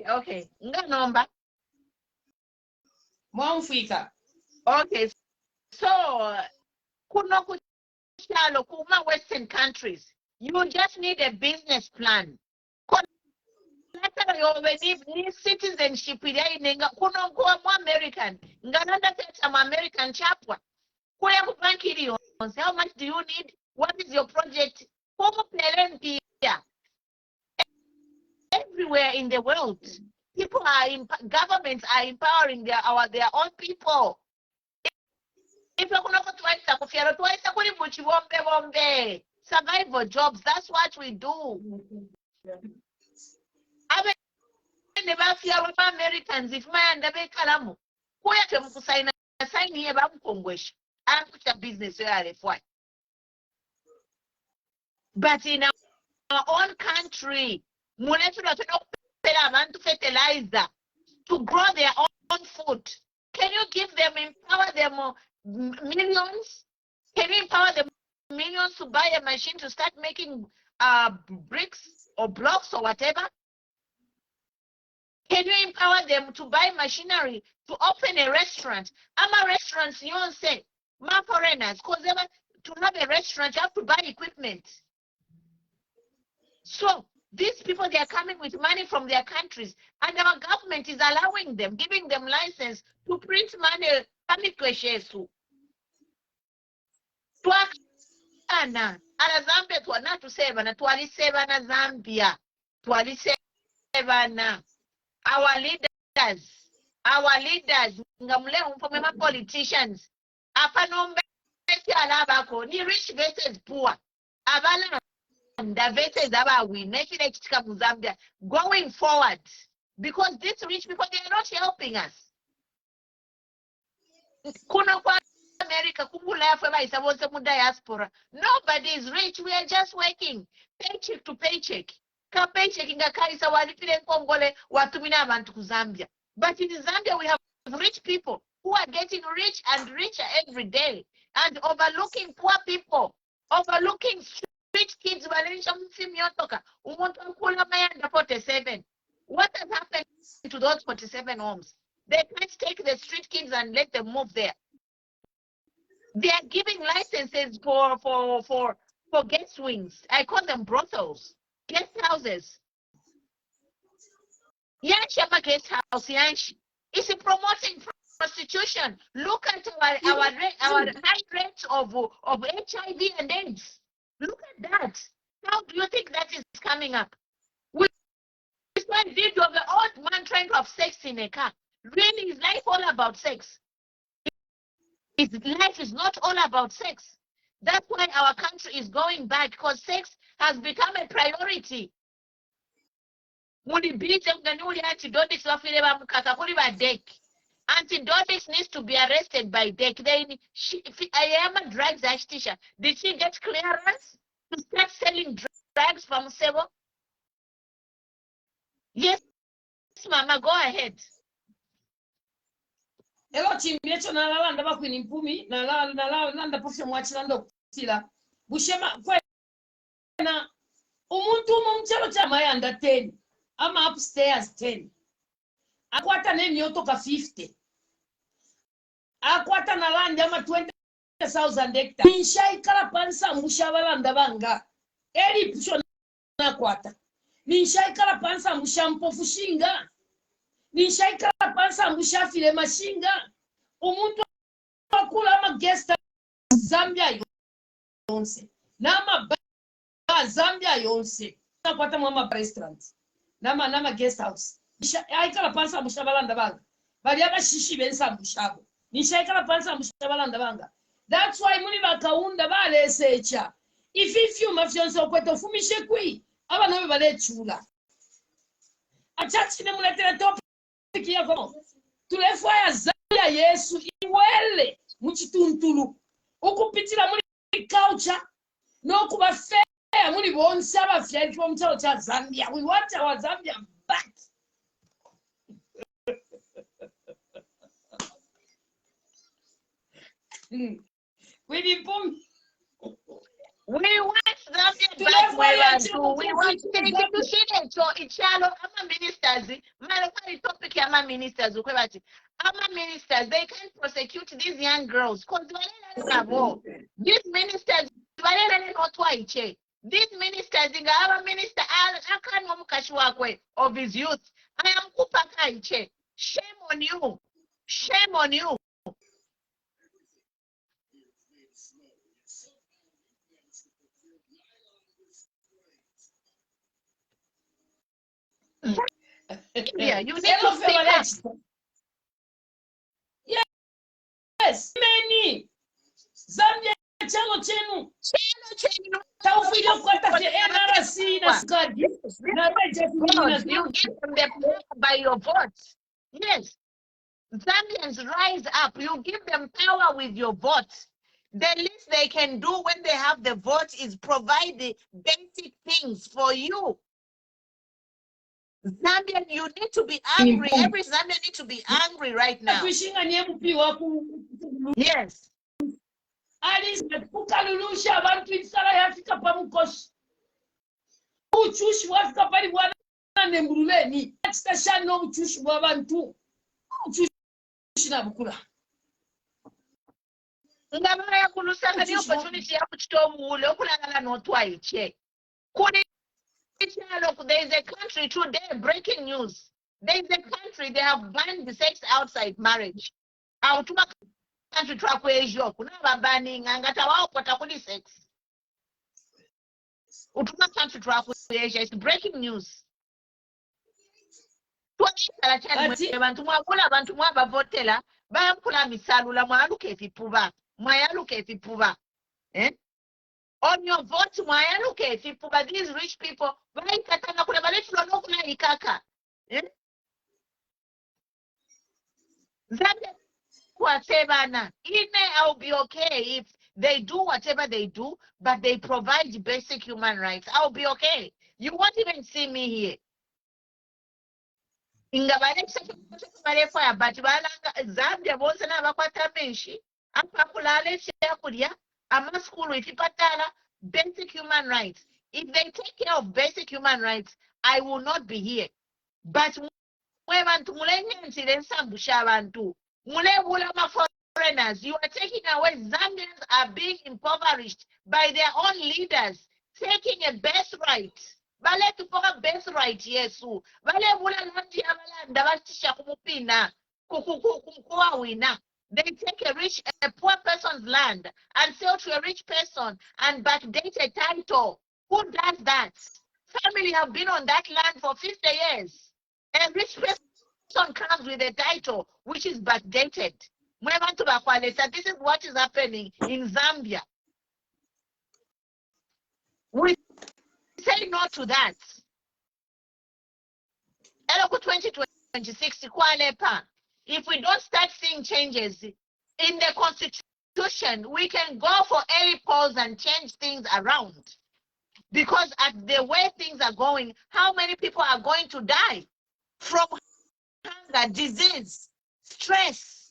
Okay. Nga nomba. Mwa ufika. Okay. So kuno kushalo kuma Western countries, you just need a business plan. Ni citizenship kuno kuwa mu American. Ngananda teta mu American chapwa. Kuya ku bank iliyonse. How much do you need? What is your project? Everywhere in the world, people are governments are empowering their own people. If you're going to survival jobs, that's what we do. I never fear of Americans. If my and the Kalamu, who are to sign here about Congress, I put a business where I. But in our own country, fertilizer to grow their own food. Can you give them, empower them millions? Can you empower them millions to buy a machine to start making bricks or blocks or whatever? Can you empower them to buy machinery to open a restaurant? I'm a restaurant, you don't say, my foreigners, because to have a restaurant, you have to buy equipment. So these people, they are coming with money from their countries, and our government is allowing them, giving them license to print money. Zambia. Our leaders, politicians, ni rich versus poor. The verses about we Zambia going forward, because these rich people, they are not helping us. America, diaspora. Nobody is rich. We are just working paycheck to paycheck. But in Zambia, we have rich people who are getting rich and richer every day, and overlooking poor people, overlooking street kids. What has happened to those 47 homes? They can't take the street kids and let them move there. They are giving licenses for guest wings. I call them brothels, guest houses. Yanshama guest house, Yansh. It's promoting prostitution. Look at our high rates of HIV and AIDS. Look at that. How do you think that is coming up? This one video of the old man trying to have sex in a car. Really, is life all about sex? His life is not all about sex. That's why our country is going back, because sex has become a priority. Antidotix needs to be arrested by DEC. I am a drugs teacher. Did she get clearance to start selling drugs from Sebo? Yes, Mama, go ahead. Elo chimbecho nalanda bakwini mpumi nalanda pofya mwachilanda okutila bushema kwena umuntu mumchalo cha mayanda 10 ama upstairs 10 akwata nemyoto ka 50 akwata nalanda ama 20,000 hectares nishaikala pansa mushabalanda banga eri pusho nakwata nishaikala pansa mushampofu shinga nishaikala pansa mushafile mashinga umuntu akula ama guest Zambia yonse nama Zambia yonse nakwata mama restaurant nama guest house nishaikala pansa mushabalanda banga bali abashishi bensa mushabo nishaikala pansa mushabalanda banga. That's why muni bakaunda balesecha if you mafyonse okweto fumishe kwi aba nabe balechula achachi ne muletera top tulefaya Zambia Yesu iwele muchituntulu ukupitira muri culture no kuba fair Muni won't saba flight from Zambia. We want our Zambia back. We want Zambia back where we want to see it. So Ichalo, ama ministers, Malakari topic ama ministers, ama ministers, they can't prosecute these young girls because these ministers, these ministers, our minister, I can't of his youth. I am Kupaka. Shame on you. Shame on you. Yeah, you need to speak up. Yes, many. Zambia chalo chenu. Taufilo kwata ke NRC na skadi. Na You give them the power by your votes. Yes. Zambians rise up. You give them power with your votes. The least they can do when they have the vote is provide the basic things for you. Zambian, you need to be angry. Every Zambian needs to be angry right now. Yes. Alice kukalulusha abantu insala yafika pamukosi. Uchushi wafika pali bwana nembuleni. Atashana no uchushi bw'abantu. Uchushi nabukula. Ngabara yakulusanga ni opportunity ya kuchitomuule okulagala notwaiche. Kuni look, there is a country today, breaking news. There is a country, they have banned the sex outside marriage. Outuma country trakwejo, kunaba banning angata wao patakuli sex. Utuma country trakwejo, it's breaking news. Bantu mwakula bantu mwabavotela, bayamkula misalula mwaluke efipuba. Mwayaluke efipuba. On your vote, mwayaluke efipuba. These rich people, bayikatanga kule balechula nokuna ikaka. Zambia kwasebana. I'll be okay if they do whatever they do, but they provide basic human rights. I'll be okay. You won't even see me here. But Zambia bose n'abakwata menshi apakulale kyakulya amaskulu ifipatala basic human rights. If they take care of basic human rights, I will not be here. But mwe bantu mulenyensile ensambusha abantu mulebula foreigners, you are taking away. Zambians are being impoverished by their own leaders, taking a birthright. Bale tupoka birthright Yesu. Bale bula landi abalanda batisha kumupina kukuwa wina. They take a poor person's land and sell to a rich person and backdate a title. Who does that? Family have been on that land for 50 years. A rich person comes with a title which is backdated. This is what is happening in Zambia. We say no to that. 2026, if we don't start seeing changes in the constitution, we can go for early polls and change things around. Because at the way things are going, how many people are going to die from hunger, disease, stress,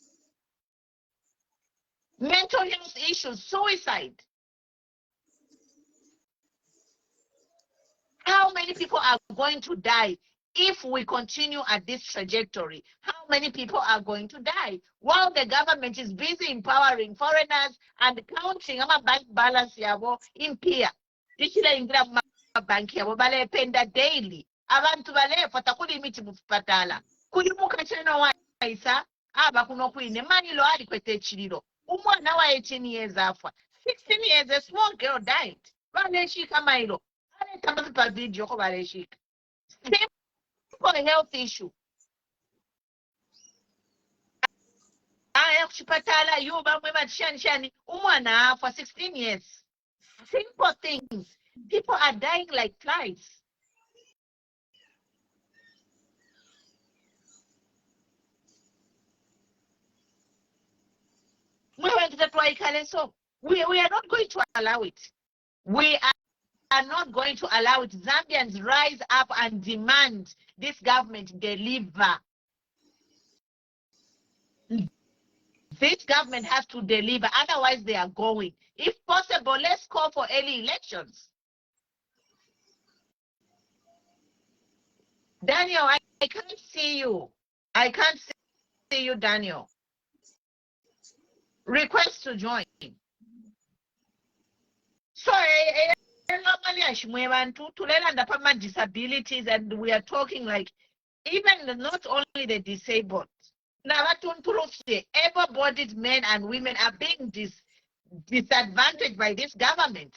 mental health issues, suicide? How many people are going to die if we continue at this trajectory? How many people are going to die while the government is busy empowering foreigners and counting bank balance yabo impia? Bank yabo bale penda daily. Abantu bale fatakuli imiti mufipatala. Kulimuka cheno wa isa aba kuno kuine mani lo ali kwete chililo. Umwana wa 18 years afa. 16 years a small girl died. Bale shika mailo. Video simple health issue. For 16 years. Simple things. People are dying like flies. We are not going to allow it. We are are not going to allow it. Zambians rise up and demand this government deliver. This government has to deliver, otherwise they are going. If possible, let's call for early elections. Daniel, I can't see you. I can't see you, Daniel. Request to join. So, normally, to learn disabilities, and we are talking like even not only the disabled. Now, able-bodied men and women are being disadvantaged by this government.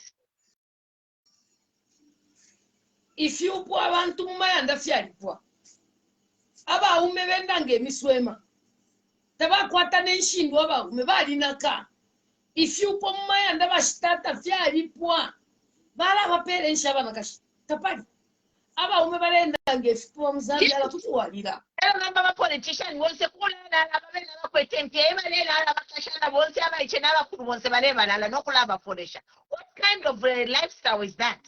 If you poor abantu mumayanda fyalipwa aba ume bendange miswema tabakwata n'enshindu aba ume balinaka if you poor mumayanda bashitata fyalipwa bala baperenshi abana kashi tapali aba ume balendange fipwa muzambia la tutuwalira ero namba ba politician bonse kulala ababena bakwetente ebalela abakashana bonse abayiche n'abakulu bonse balebalala nokulaba foresha. What kind of lifestyle is that,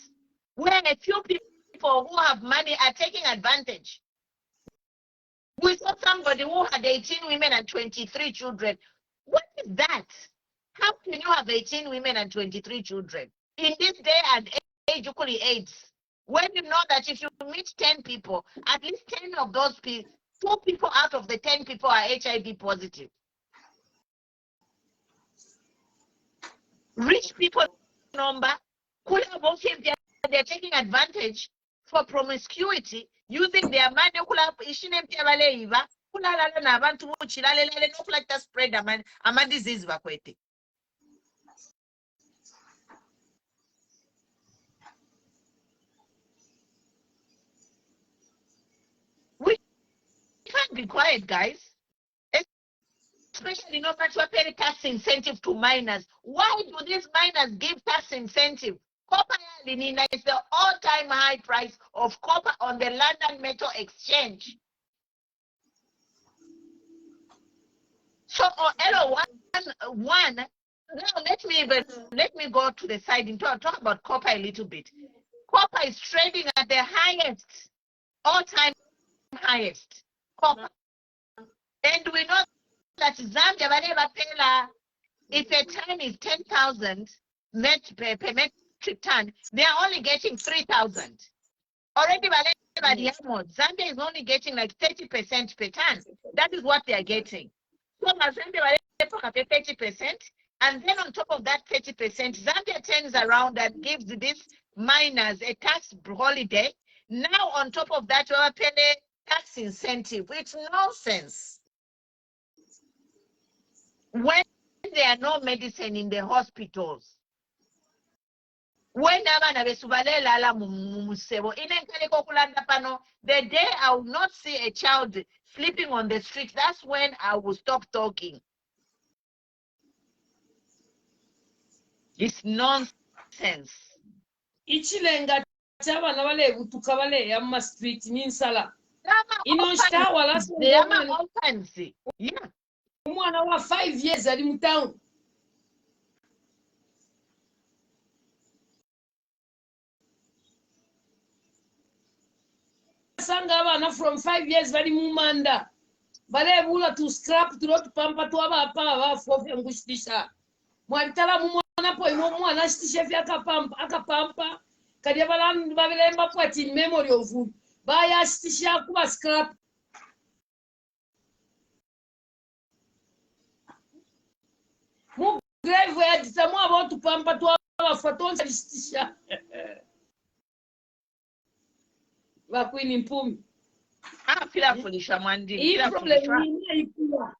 when a few people who have money are taking advantage? We saw somebody who had 18 women and 23 children. What is that? How can you have 18 women and 23 children in this day and age? Equally AIDS, when you know that if you meet 10 people, at least 10 of those people, 2 people out of the 10 people are HIV positive. Rich people number, they're taking advantage for promiscuity, using their money to spread a disease. We can't be quiet, guys. Especially not to pay tax incentive to minors. Why do these minors give tax incentive? Copper is the all-time high price of copper on the London Metal Exchange. So, one. Now let me go to the side and talk about copper a little bit. Copper is trading at the highest, all-time highest copper, and we know that Zambia, if a ton is 10,000 per metric ton, they are only getting 3,000. Already, Zambia is only getting like 30% per ton. That is what they are getting. So Zambia 30%, and then on top of that 30%, Zambia turns around and gives these miners a tax holiday. Now on top of that, we are paying tax incentive. It's nonsense. When there are no medicine in the hospitals, when the day I will not see a child sleeping on the street, that's when I will stop talking. It's nonsense. Ichilenga chabana bale gutuka bale ya ma street ninsala They are orphans. Yeah. Umwana wa 5 years ali mu town. Sanga abana from 5 years bali mu manda. Bale bula to scrap to lot pampa to aba pa fofya ngushisha. Mwalitala mu mwana po imo mwana shitisha fya akapampa. Kadi balani babilemba pwati memory of baya shitisha kuba scrap. Mu grave ya disamu about pampa to aba fotonsa shitisha. Wakwini mpumi. Fila fulisha mwandi. Hii problem ni ikula.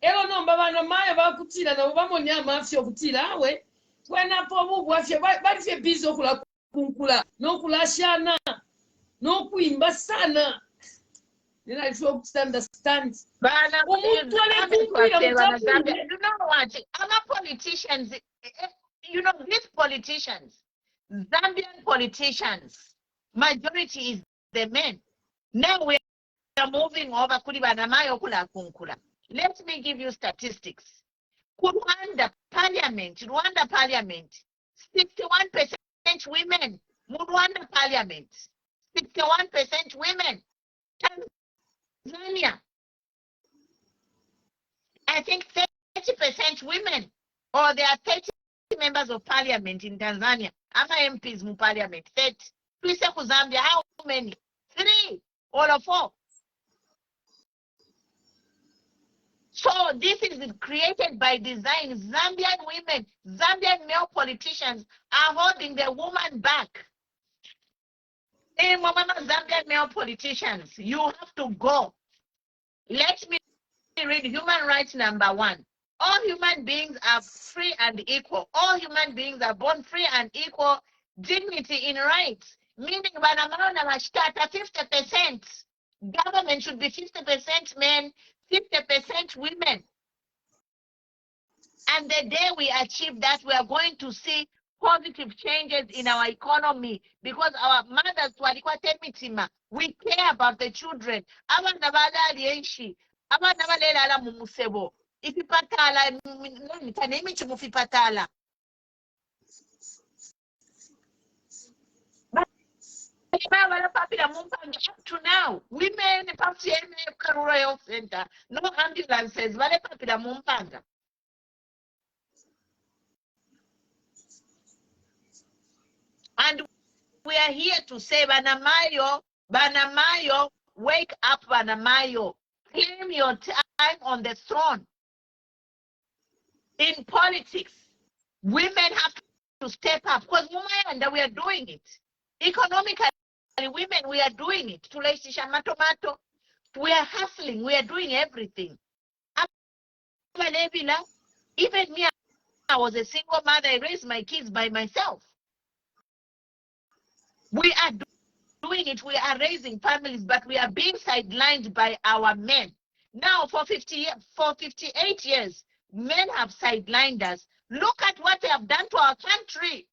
Elo nomba bana mayo bakutira na bamoni amafyo kutira we. Wena po bubu afyo bali fye bizo kula kunkula no kulashana no kuimba sana. Nina ifyo understand. Bana umuntu ale you know what? Other politicians, you know, these politicians, Zambian politicians, majority is the men. Now we are moving over kulibana mayo kula kunkula. Let me give you statistics. Rwanda Parliament, 61% women. Rwanda Parliament, 61% women. Tanzania, I think 30% women, or there are 30 members of parliament in Tanzania. Ama MPs in parliament, 30. Please say Zambia, how many? 3 or 4. So this is created by design. Zambian women, Zambian male politicians are holding the woman back. Hey, Zambian male politicians, you have to go. Let me read human rights number 1. All human beings are free and equal. All human beings are born free and equal, dignity in rights. Meaning, 50%. Government should be 50% men, 50% women. And the day we achieve that, we are going to see positive changes in our economy, because our mothers, we care about the children. Up to now, women Karura Health Center, no ambulances, and we are here to say, Banamayo, wake up, Banamayo. Claim your time on the throne. In politics, women have to step up, because we are doing it. Economically, women, we are doing it. We are hustling, we are doing everything. Even me, I was a single mother, I raised my kids by myself. We are doing it, we are raising families, but we are being sidelined by our men. Now, for 58 years, men have sidelined us. Look at what they have done to our country.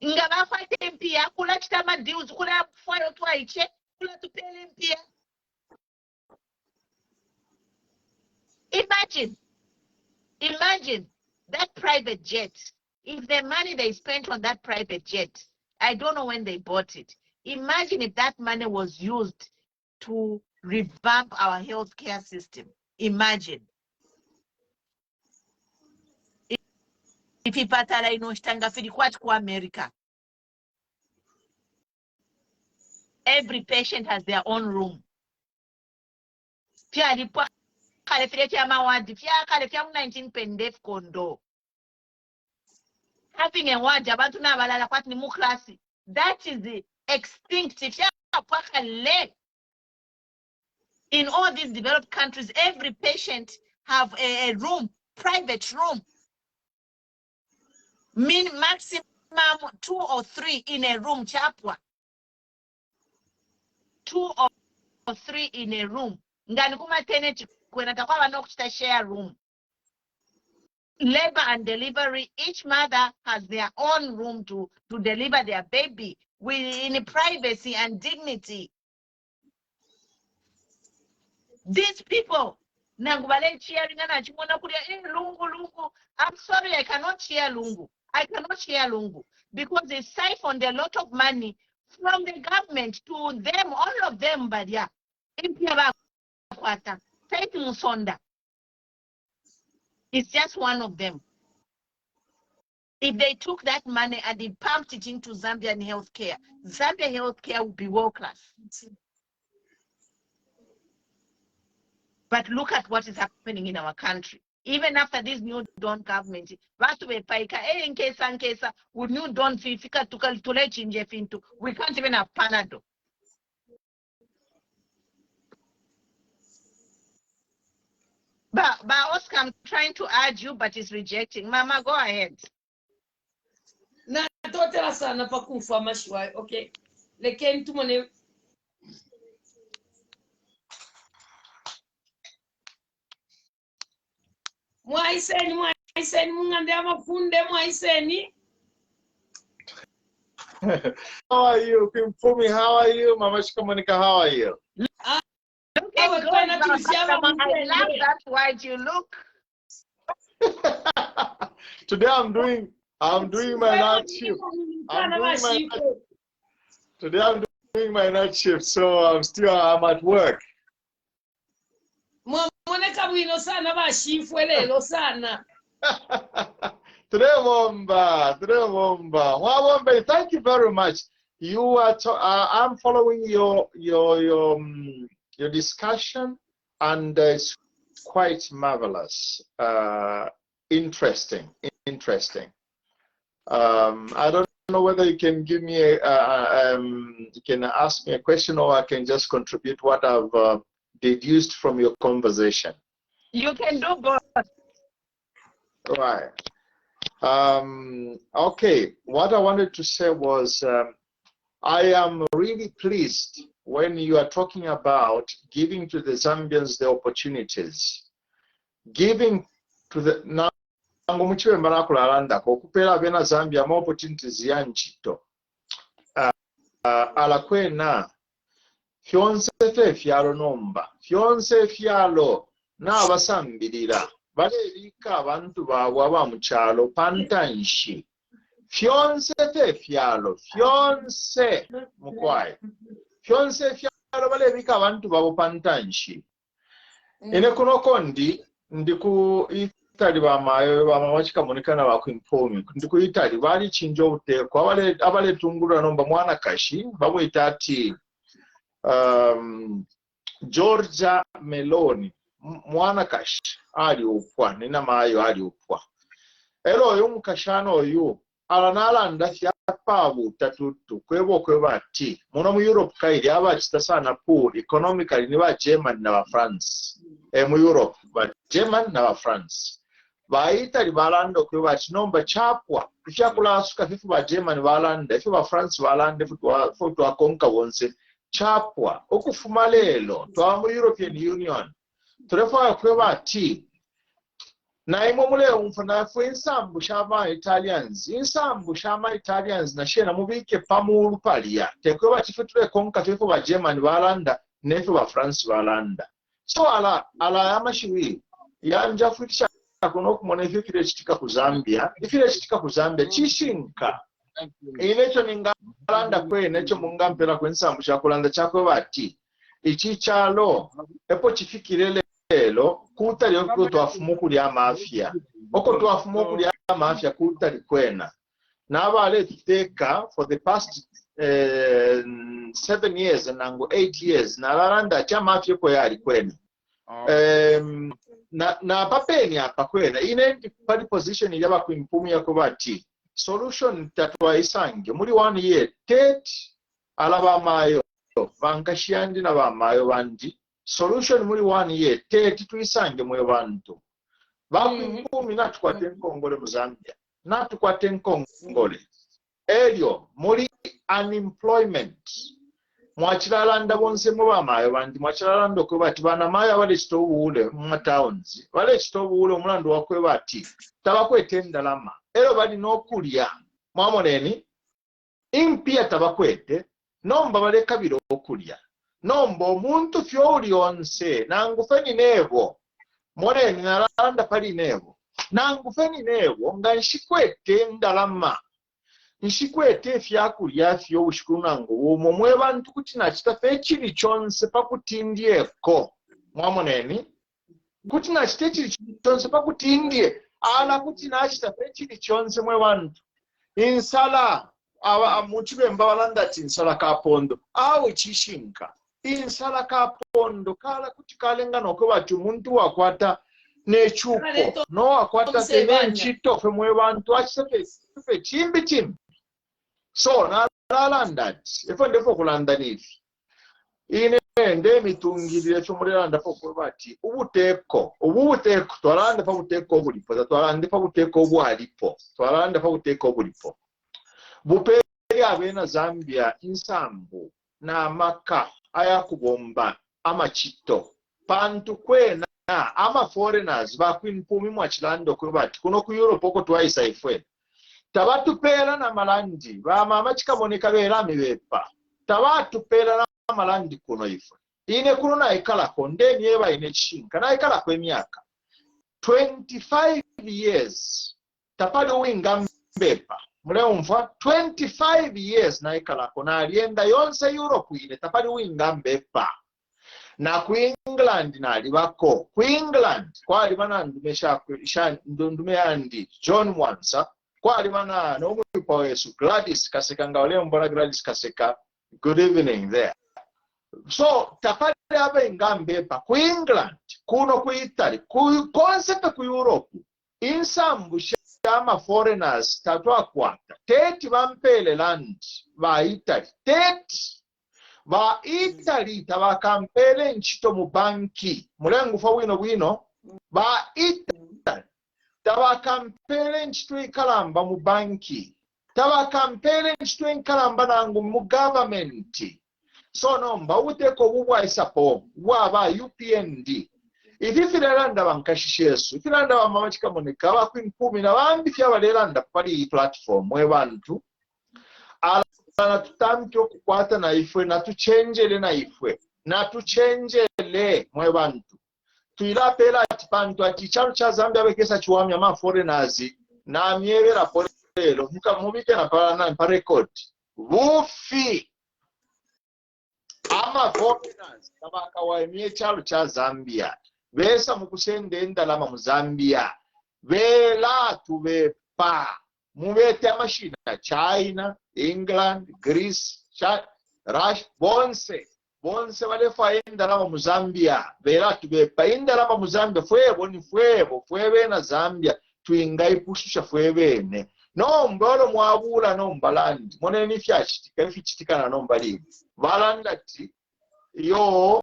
Imagine that private jet. If the money they spent on that private jet, I don't know when they bought it. Imagine if that money was used to revamp our healthcare system. Imagine. If ipatala inoshitanga firi kwati ku America. Every patient has their own room. Having a ward, that is the extinct. In all these developed countries, every patient have a room, private room. Maximum 2 or 3 in a room, chapwa. 2 or 3 in a room. Share room. Labor and delivery, each mother has their own room to deliver their baby in privacy and dignity. These people, I'm sorry, I cannot share Lungu. I cannot share Lungu because they siphoned a lot of money from the government to them, all of them, but yeah. It's just one of them. If they took that money and they pumped it into Zambian healthcare, Zambian healthcare would be world class. But look at what is happening in our country. Even after this new Dawn government, we new Dawn we can't even have Panado. But Oscar, I'm trying to urge you, but it's rejecting. Mama, go ahead. Okay. Leken tumone. Mwaiseni mungande amafunde mwaiseni. How are you, Pimpumi? How are you, Mama CHIKAMONEKA? How are you? I love that white you look. Today I'm doing my night shift. Today I'm doing my night shift, so I'm at work. Today, Mwabombe, thank you very much. You are. I'm following your discussion, and it's quite marvelous. Interesting. I don't know whether you can give me you can ask me a question, or I can just contribute what I've deduced from your conversation. You can do both. Right. Okay. What I wanted to say was, I am really pleased when you are talking about giving to the Zambians the opportunities, giving to the Zambia more opportunities yanchito alakwena fyonse fe fyalo nomba fyonse fyalo n'abasambirira baleebika abantu baabwe abamukyalo pantanshi fyonse fe fyalo fyonse mukwaye fyonse fyalo baleebika abantu baabwe pantanshi ene kuno kondi ndiku Itali bama CHIKAMONEKA na bakwimpomi ndiku Itali bali chinja obuteko abale tungulwa nomba mwana kashi bamwita ati Georgia Meloni mwana kashi ali upwa nina mayo ali upwa ero oyo mukashano oyo alanalanda fyapabu tatutu kweba ati muno mu Europe kairi abachita sana poor economically ni ba German na ba France mu Europe ba German na ba France ba Italy balanda kweba ati nomba chapwa kushakula asuka fifu ba German balanda fifu ba France balanda fifu twa konka wonse chapwa okufuma lelo twa mu European Union turefa kweba ati na imwe mule umfana fu insambu shama Italians na shena mubike pamulu palia tekweba tifutule konka fifu ba German balanda nefu ba France balanda so ala yamashiwi yanja futisha kuno kumona ifire chitika ku Zambia chishinka inecho ningalanda kwenecho mungampera kwensambu chakulanda chako bati ichi chalo epo chifikirele lelo kutali oko twafumuku lya mafia kutali kwena nabale tuteka for the past 7 years nango 8 years nalalanda cha mafia ko yali kwena na papeni apa kwena ine pali position yaba kwimpumi yako bati solution tatwaisange muri 1 year tet alaba mayo bankashiyandi na bamayo bandi solution muri 1 year tet tuisange mwe bantu bakwimpumi natukwate nkongole mu Zambia natukwate nkongole elio muri unemployment mwachiralanda bonse mu bamayo bandi mwachiralanda ko bati bana mayo abale chitobule mu towns bale chitobule omulando wakwe bati tabakwete lama ero bali nokulya mwamoneni impia tabakwete nomba baleka biro okulya nomba omuntu fyoli onse nangufeni nebo moneni nalanda pali nebo nangufeni nebo nga nshikwete ndalama nshikwete fyakulya fyo ushikunango umo mwe bantu kuti nachitafe chili chonse pakutindieko mwamoneni kuti nachite chili chonse pakutindie ala kuti nachitafe chili chonse mwe bantu insala muchibemba balanda ati insala kapondo awe chishinka insala kapondo kala kuti kalengano ko bati umuntu wakwata nechupo no wakwata tenenchito mwe bantu achisefe chimbi so nalanda efo ndefo kulanda nifi ine nde mitungirire cyo muri landa fo bati ubuteko twalanda fa buteko bulipo twalanda fa buteko bwalipo twalanda fa buteko bulipo buperi abena Zambia insambu na maka ayakubomba amachito pantu kwena ama foreigners bakwinpumi mwachilando ko bati kuno ku Europe oko twaisa ifwe tabatupera na malandi bama CHIKAMONEKA bera mibepa tabatupera na malandi kuno ifwe ine kuno na ikala konde nieba ine chinka na ikala kwa emyaka 25 years tapali winga mbepa muleumva 25 years naikalako nalienda yonse Europe ine tapali winga mbepa na ku England nalibako ku England kwali bana ndume yandi John Mwansa kwali bana n'omwipa wesu Gladys Kaseka nga wale mbona Gladys Kaseka good evening there. So tapali abenga mbepa ku England kuno ku Italy ku concept ku Europe insambu shama foreigners tatwa kwata teti bampele land ba Italy teti ba Italy tabakampele nchito mu banki mulengu fa wino ba Italy tabakampele nchito ikalamba mu banki tabakampele nchito ikalamba nangu mu government. So nomba uteko bubwa isapo waba UPND ififiranda bankashishesu ifiranda bamama CHIKAMONEKA bakwinkumbi na bambi kyabalelanda pali platform webantu ala tutamke okukwata na ifwe na tuchenjele na ifwe na tuchenjele mwebantu tuilapela ati pantu ati chalo cha Zambia bekesa chiwamya ama foreigners na miebera polelo mubike na pala na record bufi ama foreigners tabaka waemie chalo cha Zambia besa mukusende endalama mu Zambia bela tubepa mubete amashina China, England, Greece, Russia, bonse walefa endalama mu Zambia bela tubepa endalama mu Zambia fwebe na Zambia tuingai pushusha fwebene no mbolo mwabula no mbalandi moneni fyachitika ifichitikana no mbali balanda ti yo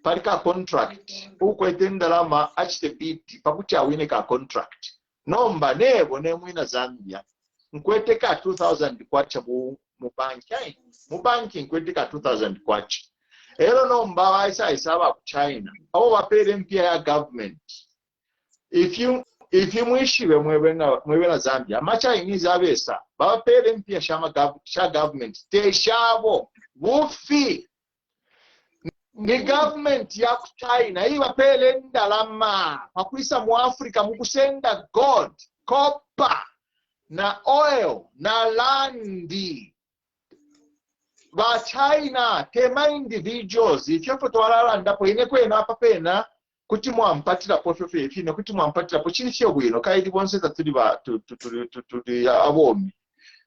palika contract ukwete ndalama achite biti pakuti awine ka contract nomba nebo nemwina Zambia nkwete ka 2000 kwacha mu banki mu banki nkwete ka 2000 kwacha ero nomba waisa isaba ku China abo bapere mpia ya government if you mwishiwe mwebena Zambia ama Chinese abesa bapere mpia sha government te shabo bufi ni government ya China hii wapele ndalama pakuisa mu Africa mukusenda gold copper na oil na landi ba China tema individuals ifyo twalala ndapo ine kwena apa pena kuti mwampatira pofefe ifine kuti mwampatira po chini cyo bwino kaidi bonse tatuli ba tuli abomi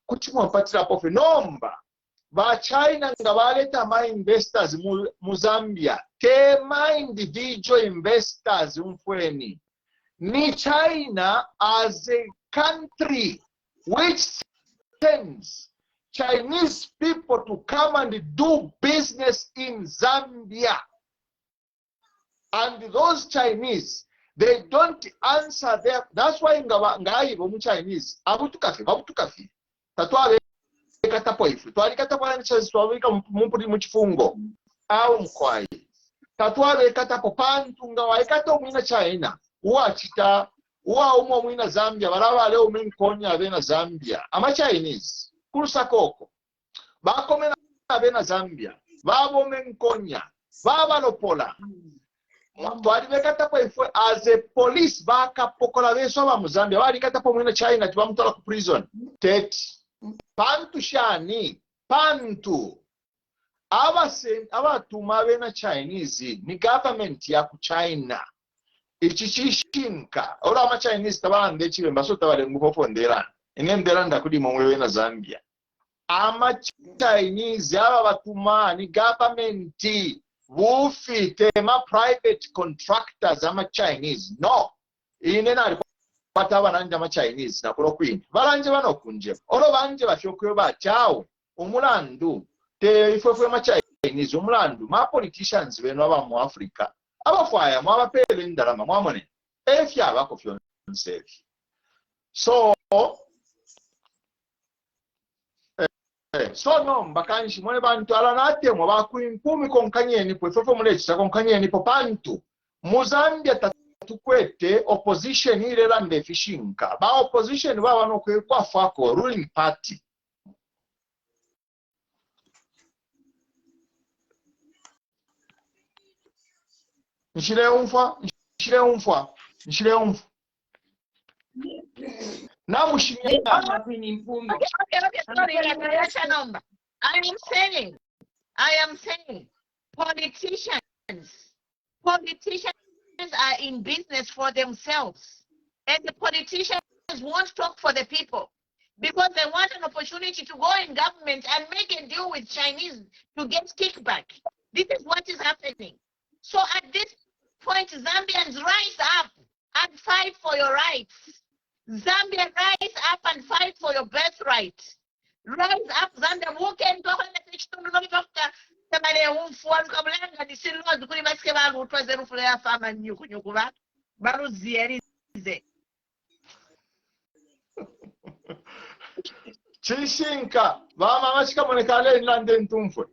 kuti mwampatira pofe nomba ba China nga baleta ma investors mu Zambia tema individual investors mfweni ni China as a country which sends Chinese people to come and do business in Zambia. And those Chinese, they don't answer their. That's why ngai bomu Chinese abutukafi tatwale katapo ifu twali katapo na Chinese twawika mumpuri muchifungo au mkwai tatwale katapo pantu ngawa ikato mwina China uachita uwa umo mwina Zambia balaba leo menkonya abena Zambia ama Chinese kurusa koko bakomena abena Zambia babo menkonya baba lopola twali bekata po ifu as a police bakapokola beso ba mu Zambia bali kata po mwina China tibamutala ku prison tete pantu shani pantu abatuma bena Chinese ni government ya ku China ichichishinka ora ama Chinese tabande chibe mbaso tabale ngufondera inendera ndakudi momwe na Zambia ama Chinese aba batuma ni government wufi tema private contractors ama Chinese no inena pata bananja ama Chinese na kulo kwini balanje banokunje oro banje bashokwe bachawo umulandu te ifofwe ama Chinese umulandu ma politicians beno aba mu Africa abafaya mwabapele ndalama mwamone efya abako fyonse so no mbakanshi mwene bantu alanate mwa bakuinkumi konkanyeni po ifofwe mulechisa konkanyeni po pantu mu Zambia tukwete opposition ile lande fishinka ba opposition baba no kwa fako ruling party nshile umfa Nchilewo nfu. Namushimya. Sorry, I am saying politicians are in business for themselves, and the politicians won't talk for the people because they want an opportunity to go in government and make a deal with Chinese to get kickback. This is what is happening. So at this point, Zambians, rise up and fight for your rights. Zambia, rise up and fight for your birthright. Rise up, Zambia. Who can go on the section of the Chishinka, vama CHIKAMONEKA ale nande ntumfwe.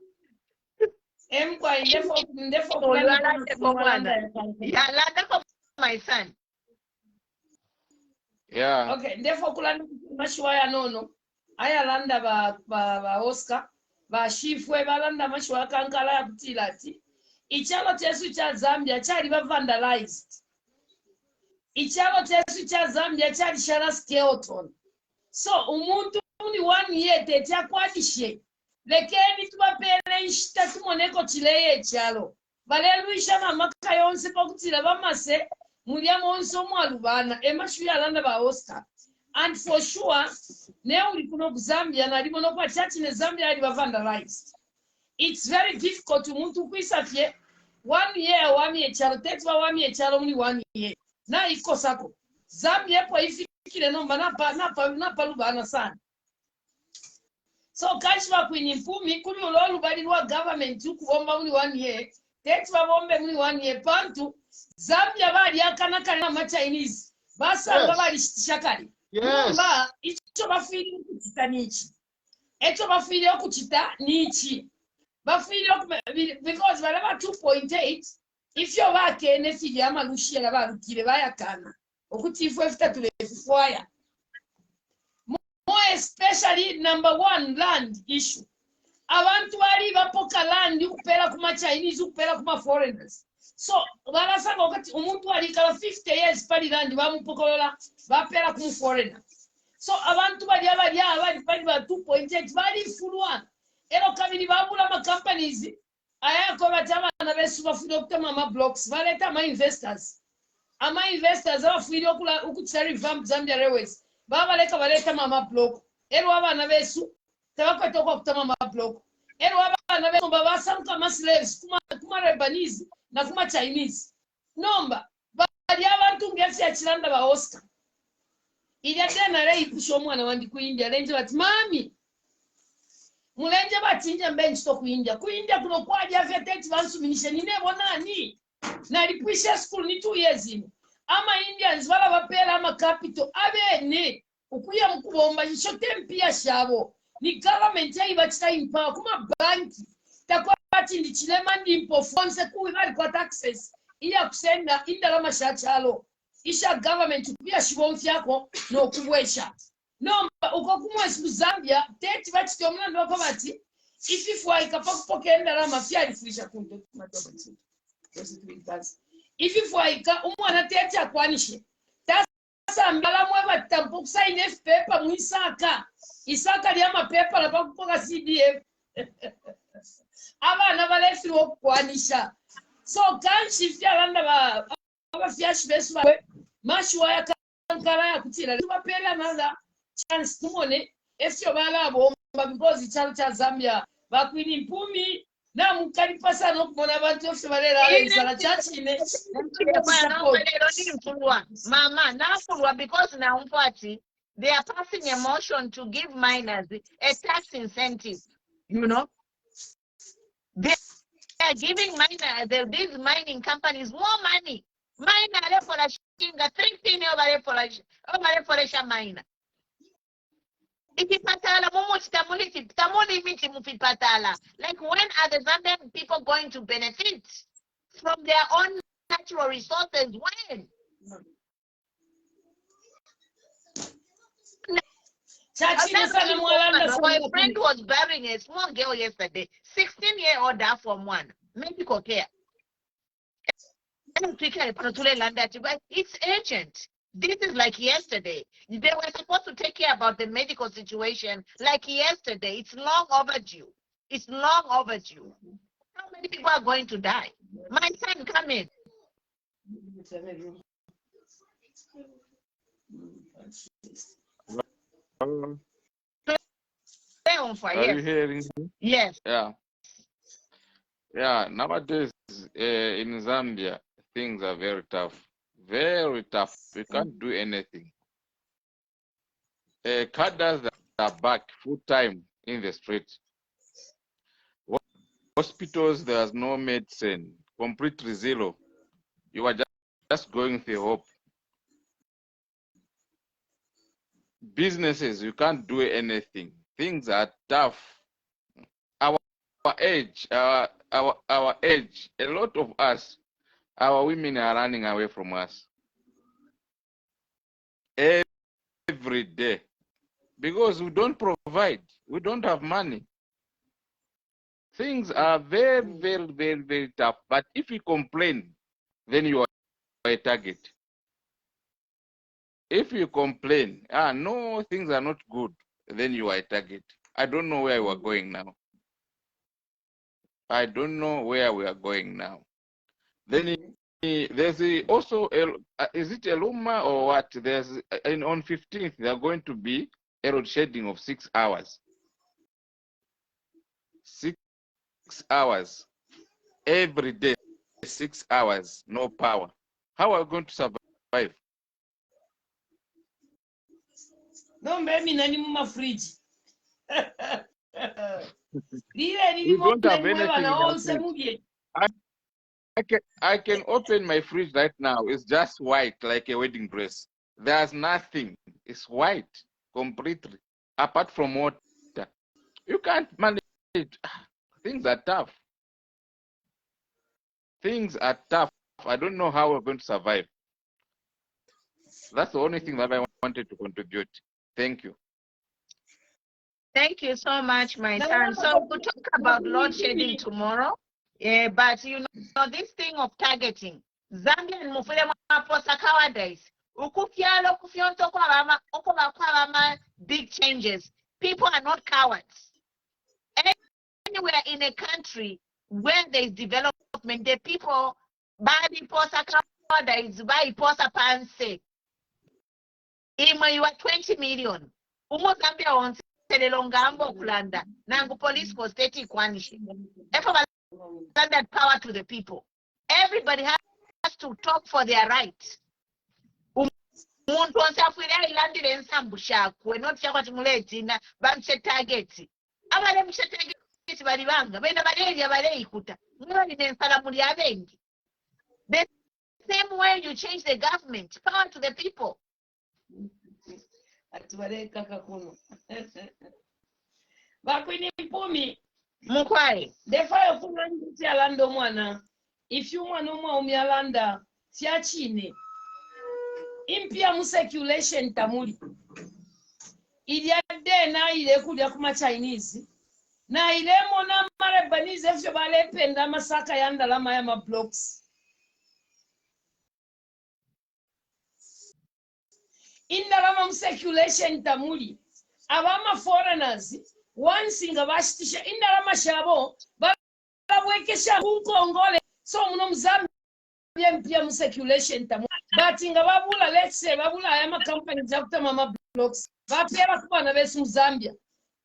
My son. Yeah. Okay, therefore kulanda mashiwaya nono. Ayalanda ba Oscar, ba Shifwe balanda mashiwaya kankala ya kutilati. Ichalo chesu cha Zambia chali ba vandalized. Ichalo chesu cha Zambia chali shara skeleton. So umuntu ni 1 year tete akwadishe. Lekeni tubapele nshita tumoneko chileye chalo. Baleluisha mamaka yonse pakutila bamase. Muliamo onso mwalubana emashuya alanda ba Oscar. And for sure, now we kuno Zambia na limono kwa church in Zambia ali ba vandalized. It's very difficult to muntu kuisafye 1 year 1 year chalo tetwa 1 year chalo muni 1 year. Na iko sako. Zambia po ifikile nomba na lubana sana. So kashwa kwenye mpumi kuli ulolu balilwa government ukubomba muni 1 year. Tetwa bombe muni 1 year pantu. Zambia bali yakana kana ma Chinese. Basa bali shakali. Yes. Ba icho bafiri kuchita nichi. Echo bafiri okuchita nichi. Bafiri because balaba 2.8 if you bake ne fili amalushi la balukire bayakana. Okutifu F3 lefuaya. More especially number 1 land issue. Abantu bali bapoka land ukupela kuma Chinese ukupela kuma foreigners. So, barasanga wakati umuntu alikala 50 years pali land bamupokolola bapera ku foreigner. So abantu bali pali ba 2.8 bali fulwa. Ero kabili babula ma companies ayako batama na besu bafudo okutama ma blocks baleta ma investors. Ama investors abafudo ukutsa revamp Zambia Railways. Babaleka baleta ma block. Ero abana besu tabakweta okutama ma block. Ero abana besu babasanka ma slaves kuma Lebanese na kuma Chinese. Nomba, bali abantu ngesi ya chilanda ba Oscar. Ili atena rei kusho mwana wandi ku India, lenje bati mami. Mulenje bati India bench to ku India. Ku India kuno kwa afya tete bansu minishe ni nebo nani. Na lipisha school ni 2 years in. Ama Indians wala bapela ama capital abene. Ukuya mkubomba nishote mpia shabo. Ni government ya ibachita impower kuma banki. Takwa bati ndi chilema ndi impofonse kuwimari kwa taxes. Iya kusenda indala mashachalo. Isha government kuya shibonfi yako no kuwesha. No, uko kumwesi Zambia, teti bachiti omulando wako bati, ififwa ikapakupoke endala mafia alifwisha kundu. Ififwa ika umwana teti akwanishe. Tasa mbala mwewa tampo kusaini F-paper muisaka. Isaka liyama paper la pakupoka CDF. Abana balefi wokwanisha. So kanshifia landa bafiashi besu bawe. Mashuwa ya kankara ya kutila. Tubapela nanda chance tumone. Efyo bala bomba because ichalo cha Zambia. Bakwini mpumi. Na mkalipasa no kumona bantu yofse balera ala chachine. Mama, now because now they are passing a motion to give minors a tax incentive. You know? They are giving these mining companies more money. Miner for a shinga, 3 over for a miner. If you patala, tamuli miti mufipatala. Like when are the Zambian people going to benefit from their own natural resources? When? My friend was burying a small girl yesterday, 16-year-old from one medical care. It's urgent. This is like yesterday. They were supposed to take care about the medical situation like yesterday. It's long overdue. It's long overdue. How many people are going to die? My son, come in. Are you hearing me? Yes. Yeah. Yeah. Nowadays, in Zambia, things are very tough. Very tough. We can't do anything. Cadres are back full time in the street. Hospitals, there's no medicine. Completely zero. You are just going through hope. Businesses, you can't do anything. Things are tough. Our age, our age, a lot of us, our women are running away from us every day because we don't provide. We don't have money. Things are very, very, very, very tough. But if you complain, then you are a target. If you complain, no, things are not good, then you are a target. I don't know where we are going now. I don't know where we are going now. Then there's also, is it a rumor or what? There's on 15th, there are going to be a road shedding of 6 hours. 6 hours. Every day, 6 hours, no power. How are we going to survive? Don't make me any more fridge. We don't have anything in our fridge. I can open my fridge right now. It's just white, like a wedding dress. There's nothing. It's white completely, apart from water. You can't manage it. Things are tough. Things are tough. I don't know how we're going to survive. That's the only thing that I wanted to contribute. Thank you. Thank you so much, my son. So we'll talk about load shedding tomorrow. But you know this thing of targeting. Zambia and Mufule Maposa cowardice. Ukufialo kufionto kwa big changes. People are not cowards. Anywhere in a country where there is development, the people badi posa cowardice by posa panse. Ima you are 20 million. Umo Zambia wants Longambo Kulanda. Nangu police for state equality. That power to the people. Everybody has to talk for their rights. Umuntu wonse afwira ilandire ensambu shakwe not chakwati muletina bamche target. Abale mche target bali banga benda baleya baleyikuta. Ngani nensala muli abengi. The same way you change the government, power to the people. Atubareka kakuno. Bakwini mpumi. Mukwai. Defa yofuna nditi alando mwana. If you mwana umwa umialanda, siachine. Impia mu circulation tamuli. Iliade na ile kudia kuma Chinese. Na ile mona marebanize efyo bale penda masaka yanda lama ya blocks. Indalama mu circulation tamuli. Abama foreigners. Once inga bashitisha indalama shabo babwekesha kukongole so muno Mzambia mpia mu circulation tamu but inga babula let's say babula aya company zakuta mama blocks bapera kubana besu Mzambia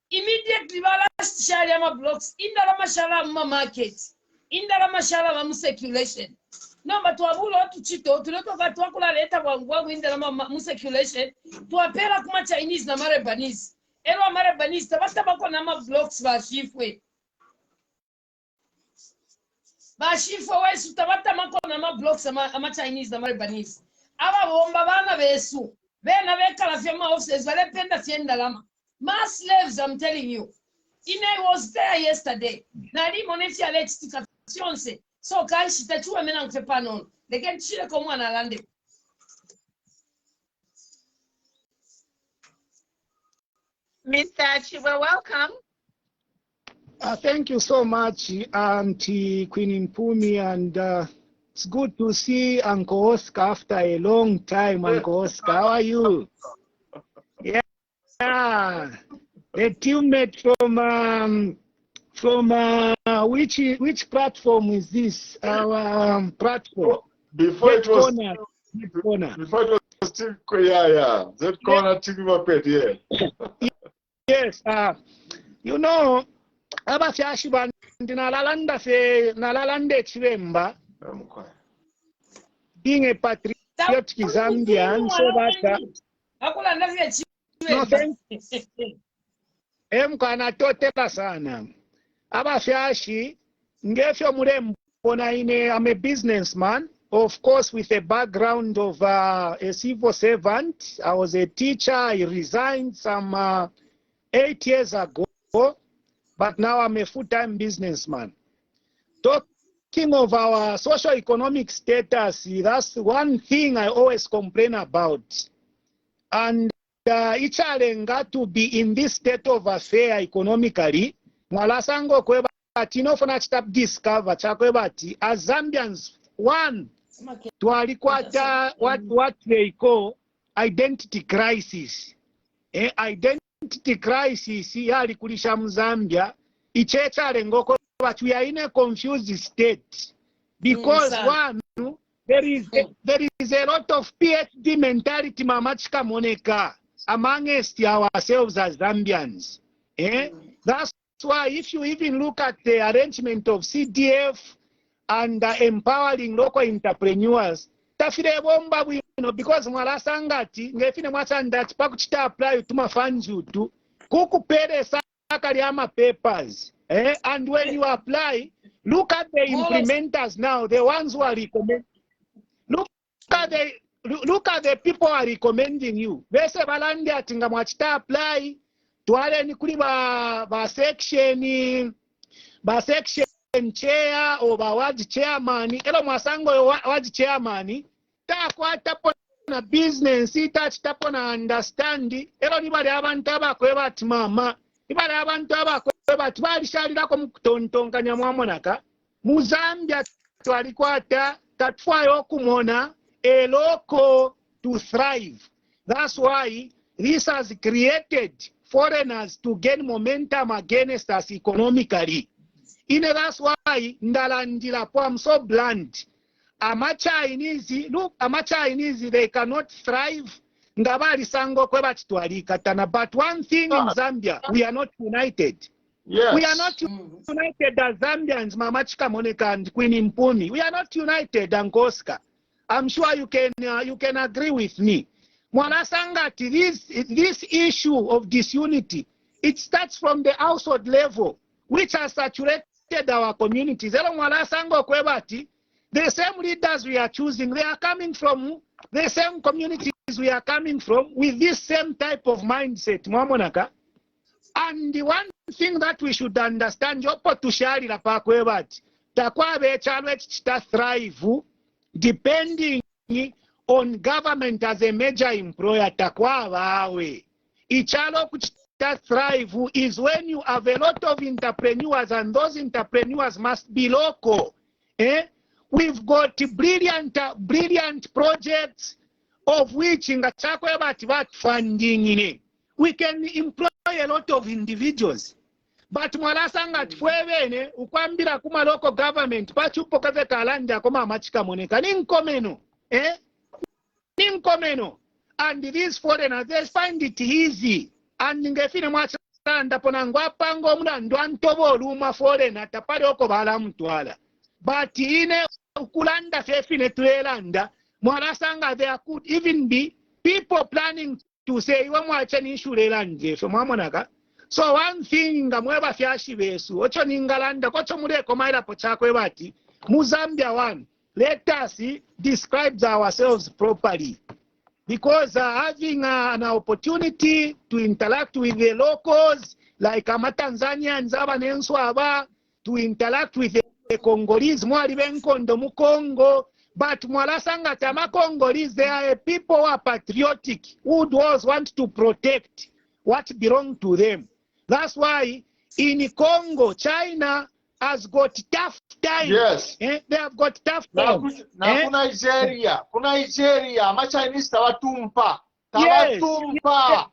immediately balashitisha aya blocks indalama shala mu market indalama shala mu circulation no but wabula tuchito tuleto vatu wakula leta bwangu indalama mu circulation tuapera kuma Chinese na Marebanese. Ero Marebanese basta bako na blocks bashifwe. Bashifwe wesu tabata mako na blocks ama Chinese na Marebanese. Aba bomba bana besu. Bena bekala fema offices bale penda fienda lama. Mass slaves, I'm telling you. Ine was there yesterday. Na li moneti alextication se. So kai shitachua mena nkepa non. Leken chile komu na lande. Mr. Chiba, welcome. Thank you so much, Auntie Queen Mpumi and It's good to see Uncle Oscar after a long time. Uncle Oscar, how are you? Yeah, the teammate from which platform is this? Our platform. Before it was still yeah. That corner TV yeah. Yes, you know, abafyashi bandi nalalanda Chiremba, being a patriotic Zambian, so that no thanks. Emkana totela sana. Abafyashi ngefyo murembona ine. I'm a businessman, of course, with a background of a civil servant. I was a teacher. I resigned some 8 years ago, but now I'm a full-time businessman. Talking of our socio-economic status, that's one thing I always complain about. And it's got to be in this state of affair economically. Mwalasango kweba tinofuna chitap discover chakwebati as Zambians, one, twalikwata what they call identity crisis. Identity crisis yali kulisha Zambia ichechale ngoko, but we are in a confused state because one, there is a lot of PhD mentality, Mama CHIKAMONEKA, amongst ourselves as Zambians. That's why if you even look at the arrangement of CDF and empowering local entrepreneurs, tafire bomba bwino because mwalasangati ngefine mwasandati pakuchita apply tuma funds utu kukupere sakali ama papers and when you apply, look at the implementers now, the ones who are recommending. Look at the people who are recommending you. Bese balandi atinga mwachita apply tuwale ni kuli ba section chair or ba ward chairman, elo mwasango ward chairman takwata na business itachitapo na understand ero nibali abantu abakwebati mama nibali abantu abakwebati balishalirako mukutontonkanya mwamonaka mu Zambia twalikwata tatwayo okumona a local to thrive. That's why this has created foreigners to gain momentum against us economically. That's why ndalandila po, I'm so blunt. Chinese, look, Chinese, they cannot thrive. Ngabali sango kweba chitwalikatana. But one thing in Zambia, we are not united. Yes. We are not united as Zambians, Mama CHIKAMONEKA and Queen Mpumi. We are not united, Ankoska. I'm sure you can agree with me. Mwalasangati, this issue of disunity, it starts from the household level, which has saturated our communities. The same leaders we are choosing, they are coming from the same communities we are coming from with this same type of mindset, Mwamonaka. And the one thing that we should understand, jopo tushalira pakwebati, takwabe chalwe chita thrive, depending on government as a major employer, takwawe. Ichalo kuchita thrive is when you have a lot of entrepreneurs and those entrepreneurs must be local. We've got brilliant projects of which funding. We can employ a lot of individuals. But mwalasanga tfwebene ukwambira kuma local government pachupo kave kalanda kuma CHIKAMONEKA ninkomeno. Ninkomeno. And these foreigners, they find it easy. And ngefine mwachanda ponangwa pango muna ndwantobo luma foreigner tapale oko bala mtuala. But ine ukulanda fefine tuelanda mwalasanga there could even be people planning to say wamwache nishule lanje so mwamonaka. So one thing ngamweba fyashi besu ocho ningalanda kocho muleko maila pochakwe bati Muzambia one, let us describe ourselves properly. Because having an opportunity to interact with the locals, like Tanzanians, to interact with the Congolese, Congo, but Mwalasanga Tama Congolese, they are people who are patriotic, who does want to protect what belongs to them. That's why in Congo, China has got tough time. Yes. They have got tough Na time. ku Nigeria, ama Chinese tabatumpa. Yes. Tabatumpa.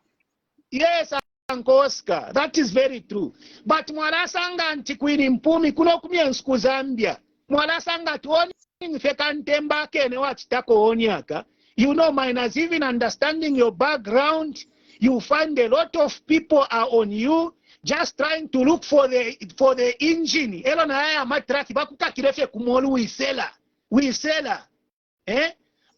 Yes, Uncle Oscar, that is very true. But mwarasanga antikwini mpumi kuno kumia nsku Zambia. Mwarasanga tuoni mfekantemba kene wachitako onyaka. You know, minus even understanding your background, you find a lot of people are on you just trying to look for the engine. Elo na haya matraki bakuka kirefe kumolu wisela.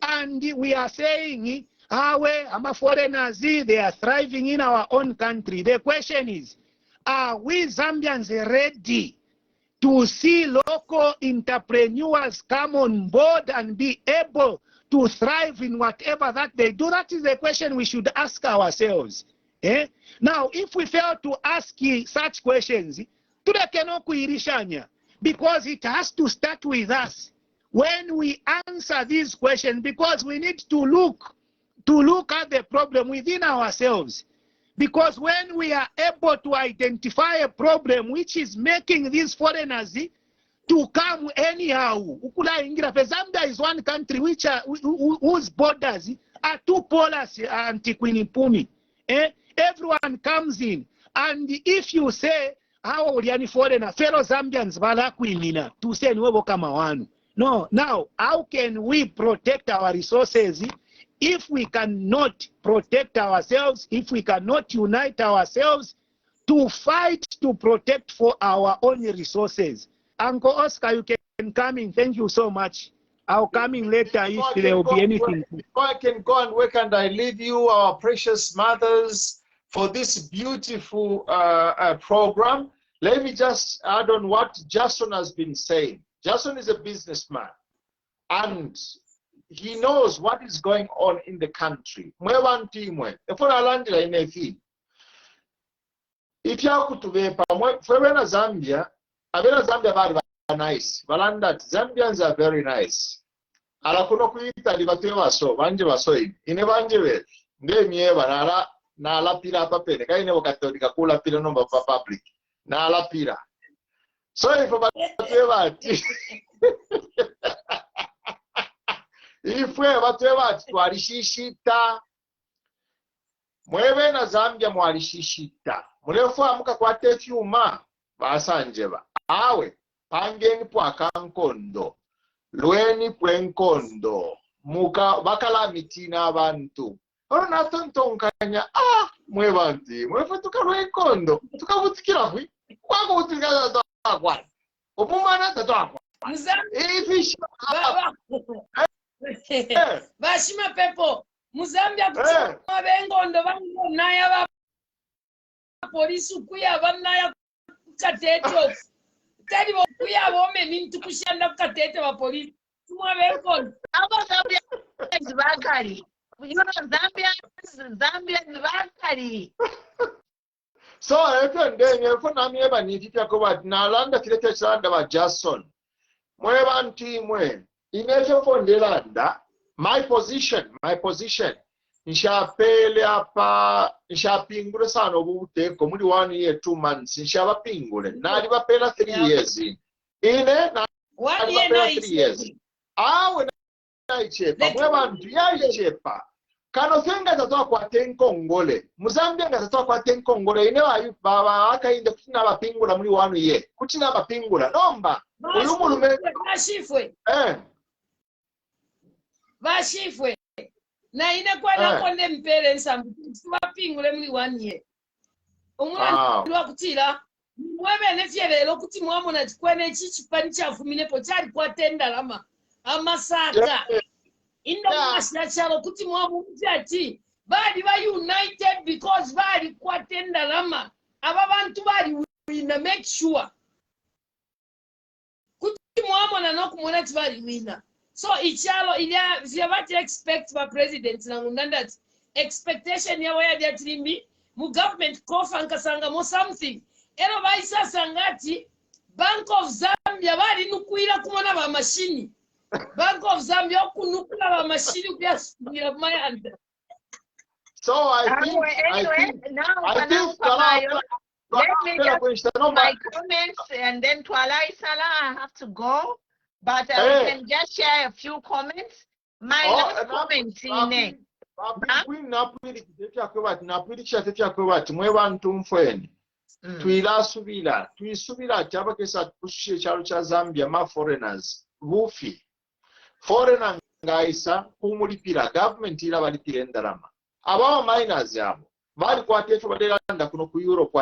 And we are saying our foreigners, they are thriving in our own country. The question is, are we Zambians ready to see local entrepreneurs come on board and be able to thrive in whatever that they do? That is the question we should ask ourselves. Now, if we fail to ask such questions, because it has to start with us. When we answer these questions, because we need to look at the problem within ourselves. Because when we are able to identify a problem which is making these foreigners to come anyhow, Zambia is one country whose borders are too porous, Antiquini. Everyone comes in, and if you say, how foreigner, fellow Zambians, to say, no, now, how can we protect our resources if we cannot protect ourselves, if we cannot unite ourselves to fight to protect for our own resources? Uncle Oscar, you can come in. Thank you so much. I'll come in later if there will be anything. Before I can go and work, and I leave you, our precious mothers, for this beautiful program. Let me just add on what Jason has been saying. Jason is a businessman, and he knows what is going on in the country. If you are to be Zambia, Zambia are nice. Zambians are very nice. Alakuno kuita libatwe so banje basoyi. Ine banje be ndemye banala na lapira papene kaine wakatolika kula pira nomba public na lapira. So if batwe bati ifwe batwe bati twalishishita mwebe na Zambia mwalishishita murefu amuka kwate fyuma basanjeba awe pangeni pwakankondo lweni pwenkondo muka bakala mitina abantu ona tontonkanya mwebanti mwefu tukalwenkondo tukabutikira hwi kwako utikira takwa opumana tatwa ifish bashima pepo muzambia kutima bengondo banaya ba polisi kuya banaya kateto tadi bokuya bome nintu kushanda kukatete wa polisi tumwa bengondo aba Zambia zibakari you know Zambia zibakari. So ndenge funa mieba nitipya ko na landa kilete chanda ba Jason mweba ntimwe inecho fondelanda my position nshapele apa nshapingule sana obuteko muri 1 year 2 months nshabapingule nali bapela 3 years ine na 1 year na 3 years awe na ichepa mweba ntu ya ichepa kano senga tatoa kwa tenkongole muzambia ngatatoa kwa tenkongole ine wa baba akainde kutina bapingula muri 1 year kutina bapingula nomba uyumulume bashifwe na ine kwa nakonde mpere nsambu tubapingule muri 1 year omwana lwa kutira mwebe nefyelelo kuti mwamona chikwene chichipani chafumine po chali kwa tenda lama amasaka indo masina chalo kuti mwamuzi ati bali ba united because bali kwa tenda lama aba bantu bali wina make sure kuti mwamona nokumona ati bali wina. So ichalo ilia vyabati expect ba president na ngundanda expectation ya waya dia trimbi mu government kofa nkasanga mo something ero baisa sangati Bank of Zambia bali nukuira kumona ba machine Bank of Zambia kunukula ba machine kuyasubira mayanda. So I think Let me just my comments, and then Twala Isala, I have to go. But we can just share a few comments. My last comment in tuisubira chabakesa kushie chalo cha Zambia ma foreigners bufi foreigner ngaisa kumulipira government ila balipira endalama abawa miners yabo bali kwatetu badelanda kuno ku Europe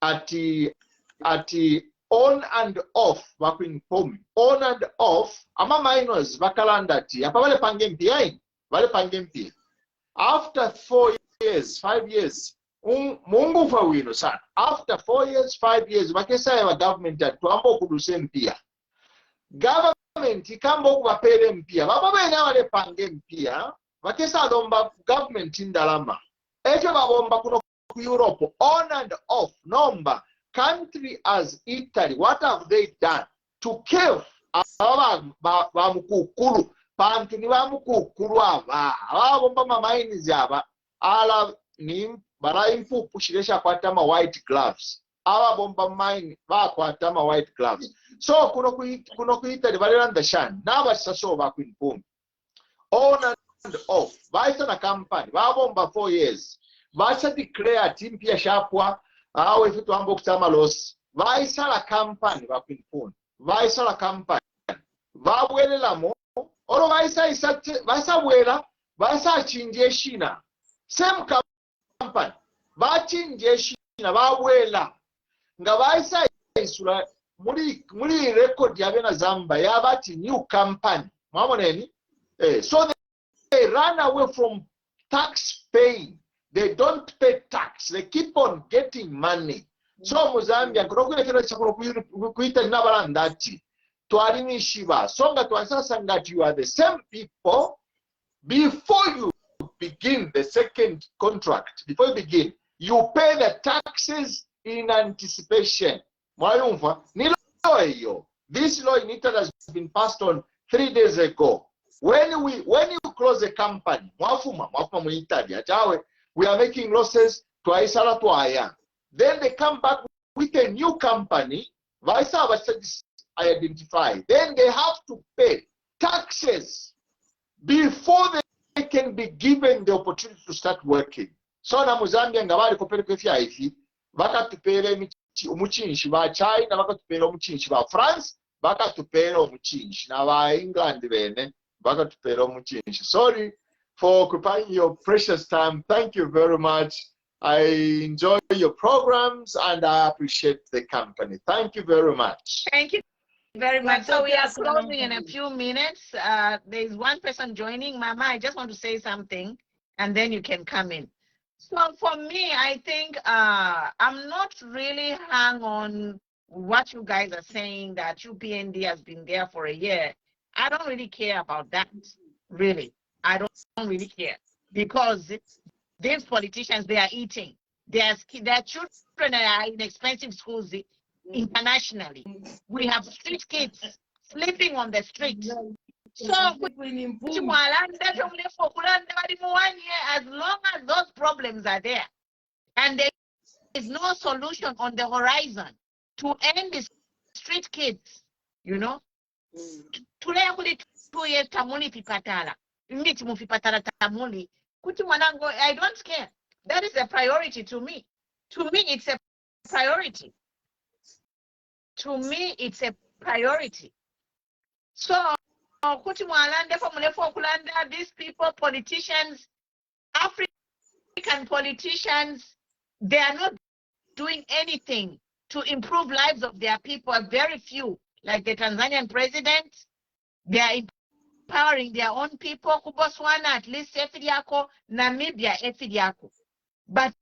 ati on and off bakwinpomi on and off ama miners bakalanda ati apa bale pange mpia after 4 years 5 years mungu fa wino sana after 4 years 5 years bakesa ya government atuambo kuduse mpia government ikambo kubapele mpia baba bena wale pange mpia bakesa lomba government indalama ekyo babomba kuno ku Europe on and off nomba country as Italy, what have they done to kill ba mukukuru bantu ni ba mukukuru aba bomba mamaini zaba ala ni bara impupu shiresha kwata ma white gloves aba bomba mine ba kwata ma white gloves so kuno ku Italy balanda shan naba saso ba kwinpumi on and off baisa na company ba bomba 4 years bacha declare team pia shapwa awe fitu ambo kutama loss vaisa la company vakwinfuni vaisa la company vabwelela mo olo vaisa bwela vaisa achinje shina same company vachinje shina vabwela nga vaisa isula muri record yabe na Zamba yabati new company mwamoneni so they run away from tax paying. They don't pay tax. They keep on getting money. So Mozambique, kurokule kero chakuro kuita nabarandati. Tuarini shiva. Songa tuasasa ngati you are the same people before you begin the second contract. Before you begin, you pay the taxes in anticipation. Mwayumva, ni law hiyo. This law in Italy has been passed on 3 days ago. When you close a company, mwafuma mu Italy, achawe we are making losses twice a lot. Then they come back with a new company. Vice versa, I identify. Then they have to pay taxes before they can be given the opportunity to start working. So na Mozambique ngabali kopere kwefya ifi bakatupere umuchinshi ba China bakatupere umuchinshi ba France bakatupere umuchinshi na ba England bene bakatupere umuchinshi. Sorry for occupying your precious time. Thank you very much. I enjoy your programs and I appreciate the company. Thank you very much. Thank you very much. So we are closing in a few minutes. There's one person joining. Mama, I just want to say something and then you can come in. So for me, I think I'm not really hung on what you guys are saying that UPND has been there for a year. I don't really care about that, really. I don't really care because these politicians, they are eating. Their children are in expensive schools internationally. We have street kids sleeping on the street. So as long as those problems are there and there is no solution on the horizon to end the street kids, you know, 2 years tamuli pipatala. I don't care. That is a priority to me. To me, it's a priority. To me, it's a priority. So, these people, politicians, African politicians, they are not doing anything to improve lives of their people. Very few, like the Tanzanian president, they are empowering their own people. Botswana, at least Efidiako, Namibia, Efidiako. But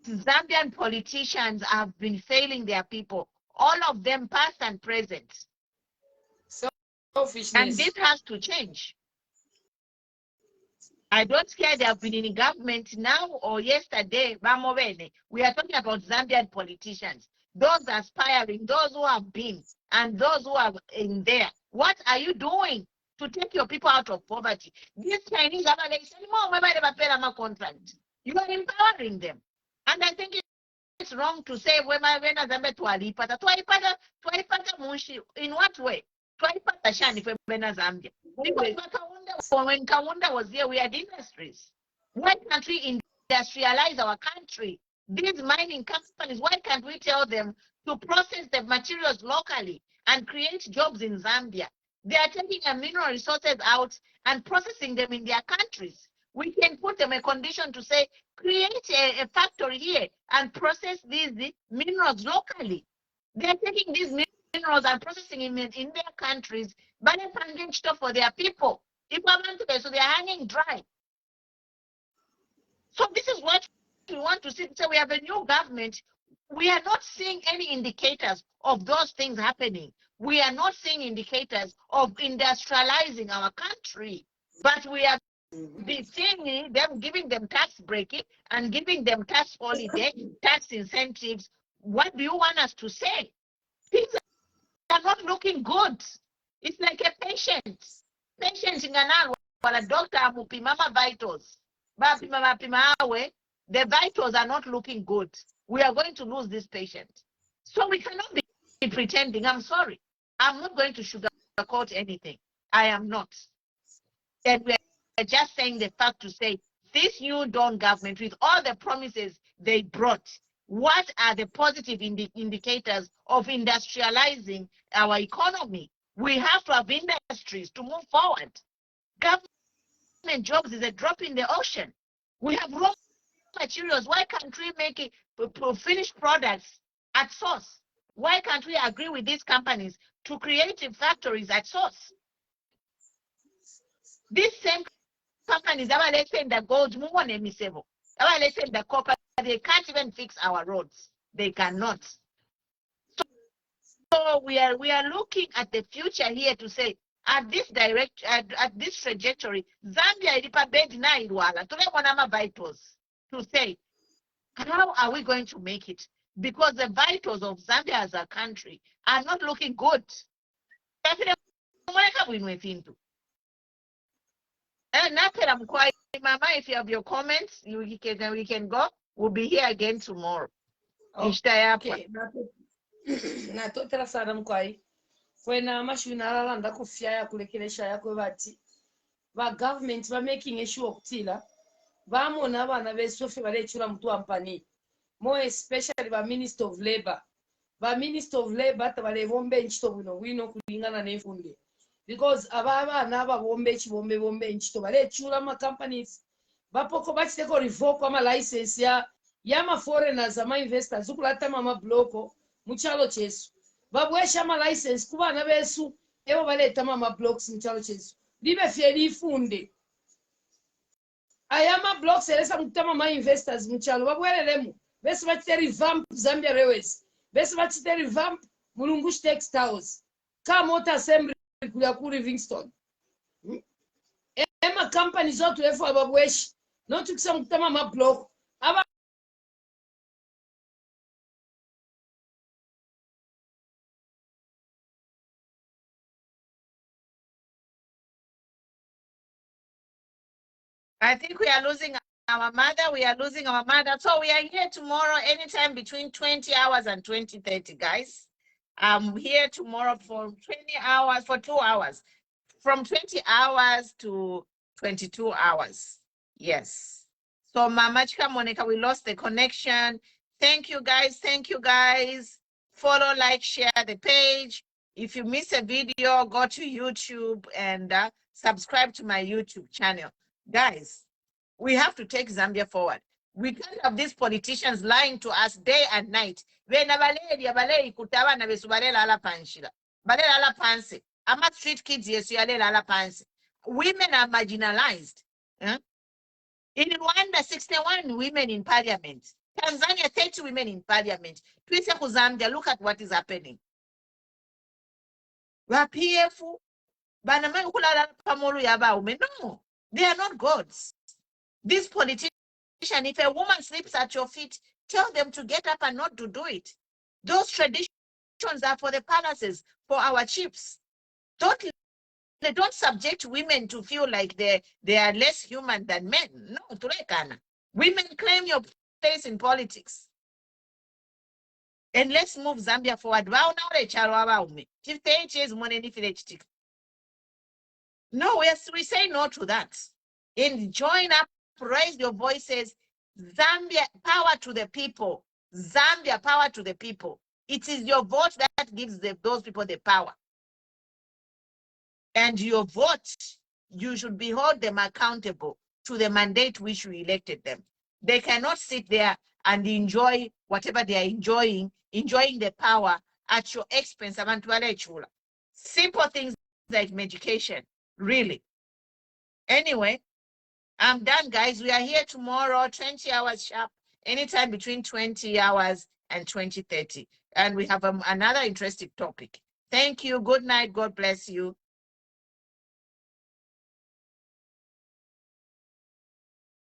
Zambian politicians have been failing their people, all of them past and present. Selfishness. And this has to change. I don't care they have been in government now or yesterday. We are talking about Zambian politicians, those aspiring, those who have been, and those who are in there. What are you doing to take your people out of poverty? These Chinese, contract. You are empowering them. And I think it's wrong to say when Zambia twaipata mushi. In what way? Twaipata shani for Zambia. Because when Kaunda was here, we had industries. Why can't we industrialize our country? These mining companies, why can't we tell them to process the materials locally and create jobs in Zambia? They are taking the mineral resources out and processing them in their countries. We can put them a condition to say, create a factory here and process these minerals locally. They are taking these minerals and processing them in their countries, but they're finding stuff for their people. So they are hanging dry. So this is what we want to see. So we have a new government. We are not seeing any indicators of those things happening. We are not seeing indicators of industrializing our country, but we are seeing them giving them tax breaking and giving them tax holiday, tax incentives. What do you want us to say? Things are not looking good. It's like a patient. Patient in a doctor mama vitals. The vitals are not looking good. We are going to lose this patient. So we cannot be pretending. I'm sorry. I'm not going to sugarcoat anything. I am not. And we are just saying the fact to say this new Dawn government, with all the promises they brought, what are the positive indicators of industrializing our economy? We have to have industries to move forward. Government jobs is a drop in the ocean. We have raw materials. Why can't we make it finished products at source? Why can't we agree with these companies to create factories at source? These same companies, let's say the gold, let's say the copper, they can't even fix our roads. They cannot. So we are looking at the future here to say, at this trajectory, Zambia vitals to say, how are we going to make it? Because the vitals of Zambia as a country are not looking good. Mama, if you have your comments, we can go. We'll be here again tomorrow. Okay. Natotera sana mkwai. Kwena mashunala nda kufya ya kulekelesha ya kwebati. Ba government ba making issue okutila. Bamona abana besofe balechura mtu ampani. More especially ba Minister of Labor. Ba Minister of Labor tabale bombe nchito wino kulingana nefunde. Because ababa naba bombe nchito balechura ma companies. Bapoko bachiteko revoke ama license ya ma foreigners ama investors ukulata mama bloko muchalo chesu. Babwesha ma license kubana besu ebo baleta mama blocks muchalo chesu. Libe fieli funde. Ayama blocks elesa mutama ma investors muchalo babwelelemu. Besi bachite revamp Zambia Railways. Besi bachite revamp Mulungushi Textiles. Kamota Assembly kuya ku Livingstone. Ema company zote lefu babweshi. Not to some mama block. I think we are losing our mother. So we are here tomorrow, anytime between 20 hours and 20:30, guys. I'm here tomorrow for 20 hours, for 2 hours. From 20 hours to 22 hours. Yes. So Mama CHIKAMONEKA, we lost the connection. Thank you, guys. Follow, like, share the page. If you miss a video, go to YouTube and subscribe to my YouTube channel. Guys, we have to take Zambia forward. We can't have these politicians lying to us day and night. I'm street kids, yes, women are marginalized. In Rwanda, 61 women in parliament. Tanzania, 30 women in parliament. Zambia, look at what is happening. No, they are not gods. These politicians, if a woman sleeps at your feet, tell them to get up and not to do it. Those traditions are for the palaces, for our chiefs. They don't subject women to feel like they are less human than men. No, women claim your place in politics. And let's move Zambia forward. No, we say no to that. And join up, raise your voices. Zambia, power to the people. Zambia, power to the people. It is your vote that gives those people the power. And your vote, you should be hold them accountable to the mandate which you elected them. They cannot sit there and enjoy whatever they are enjoying the power at your expense. Simple things like education, really. Anyway, I'm done, guys. We are here tomorrow, 20 hours sharp, anytime between 20 hours and 20:30. And we have another interesting topic. Thank you. Good night. God bless you.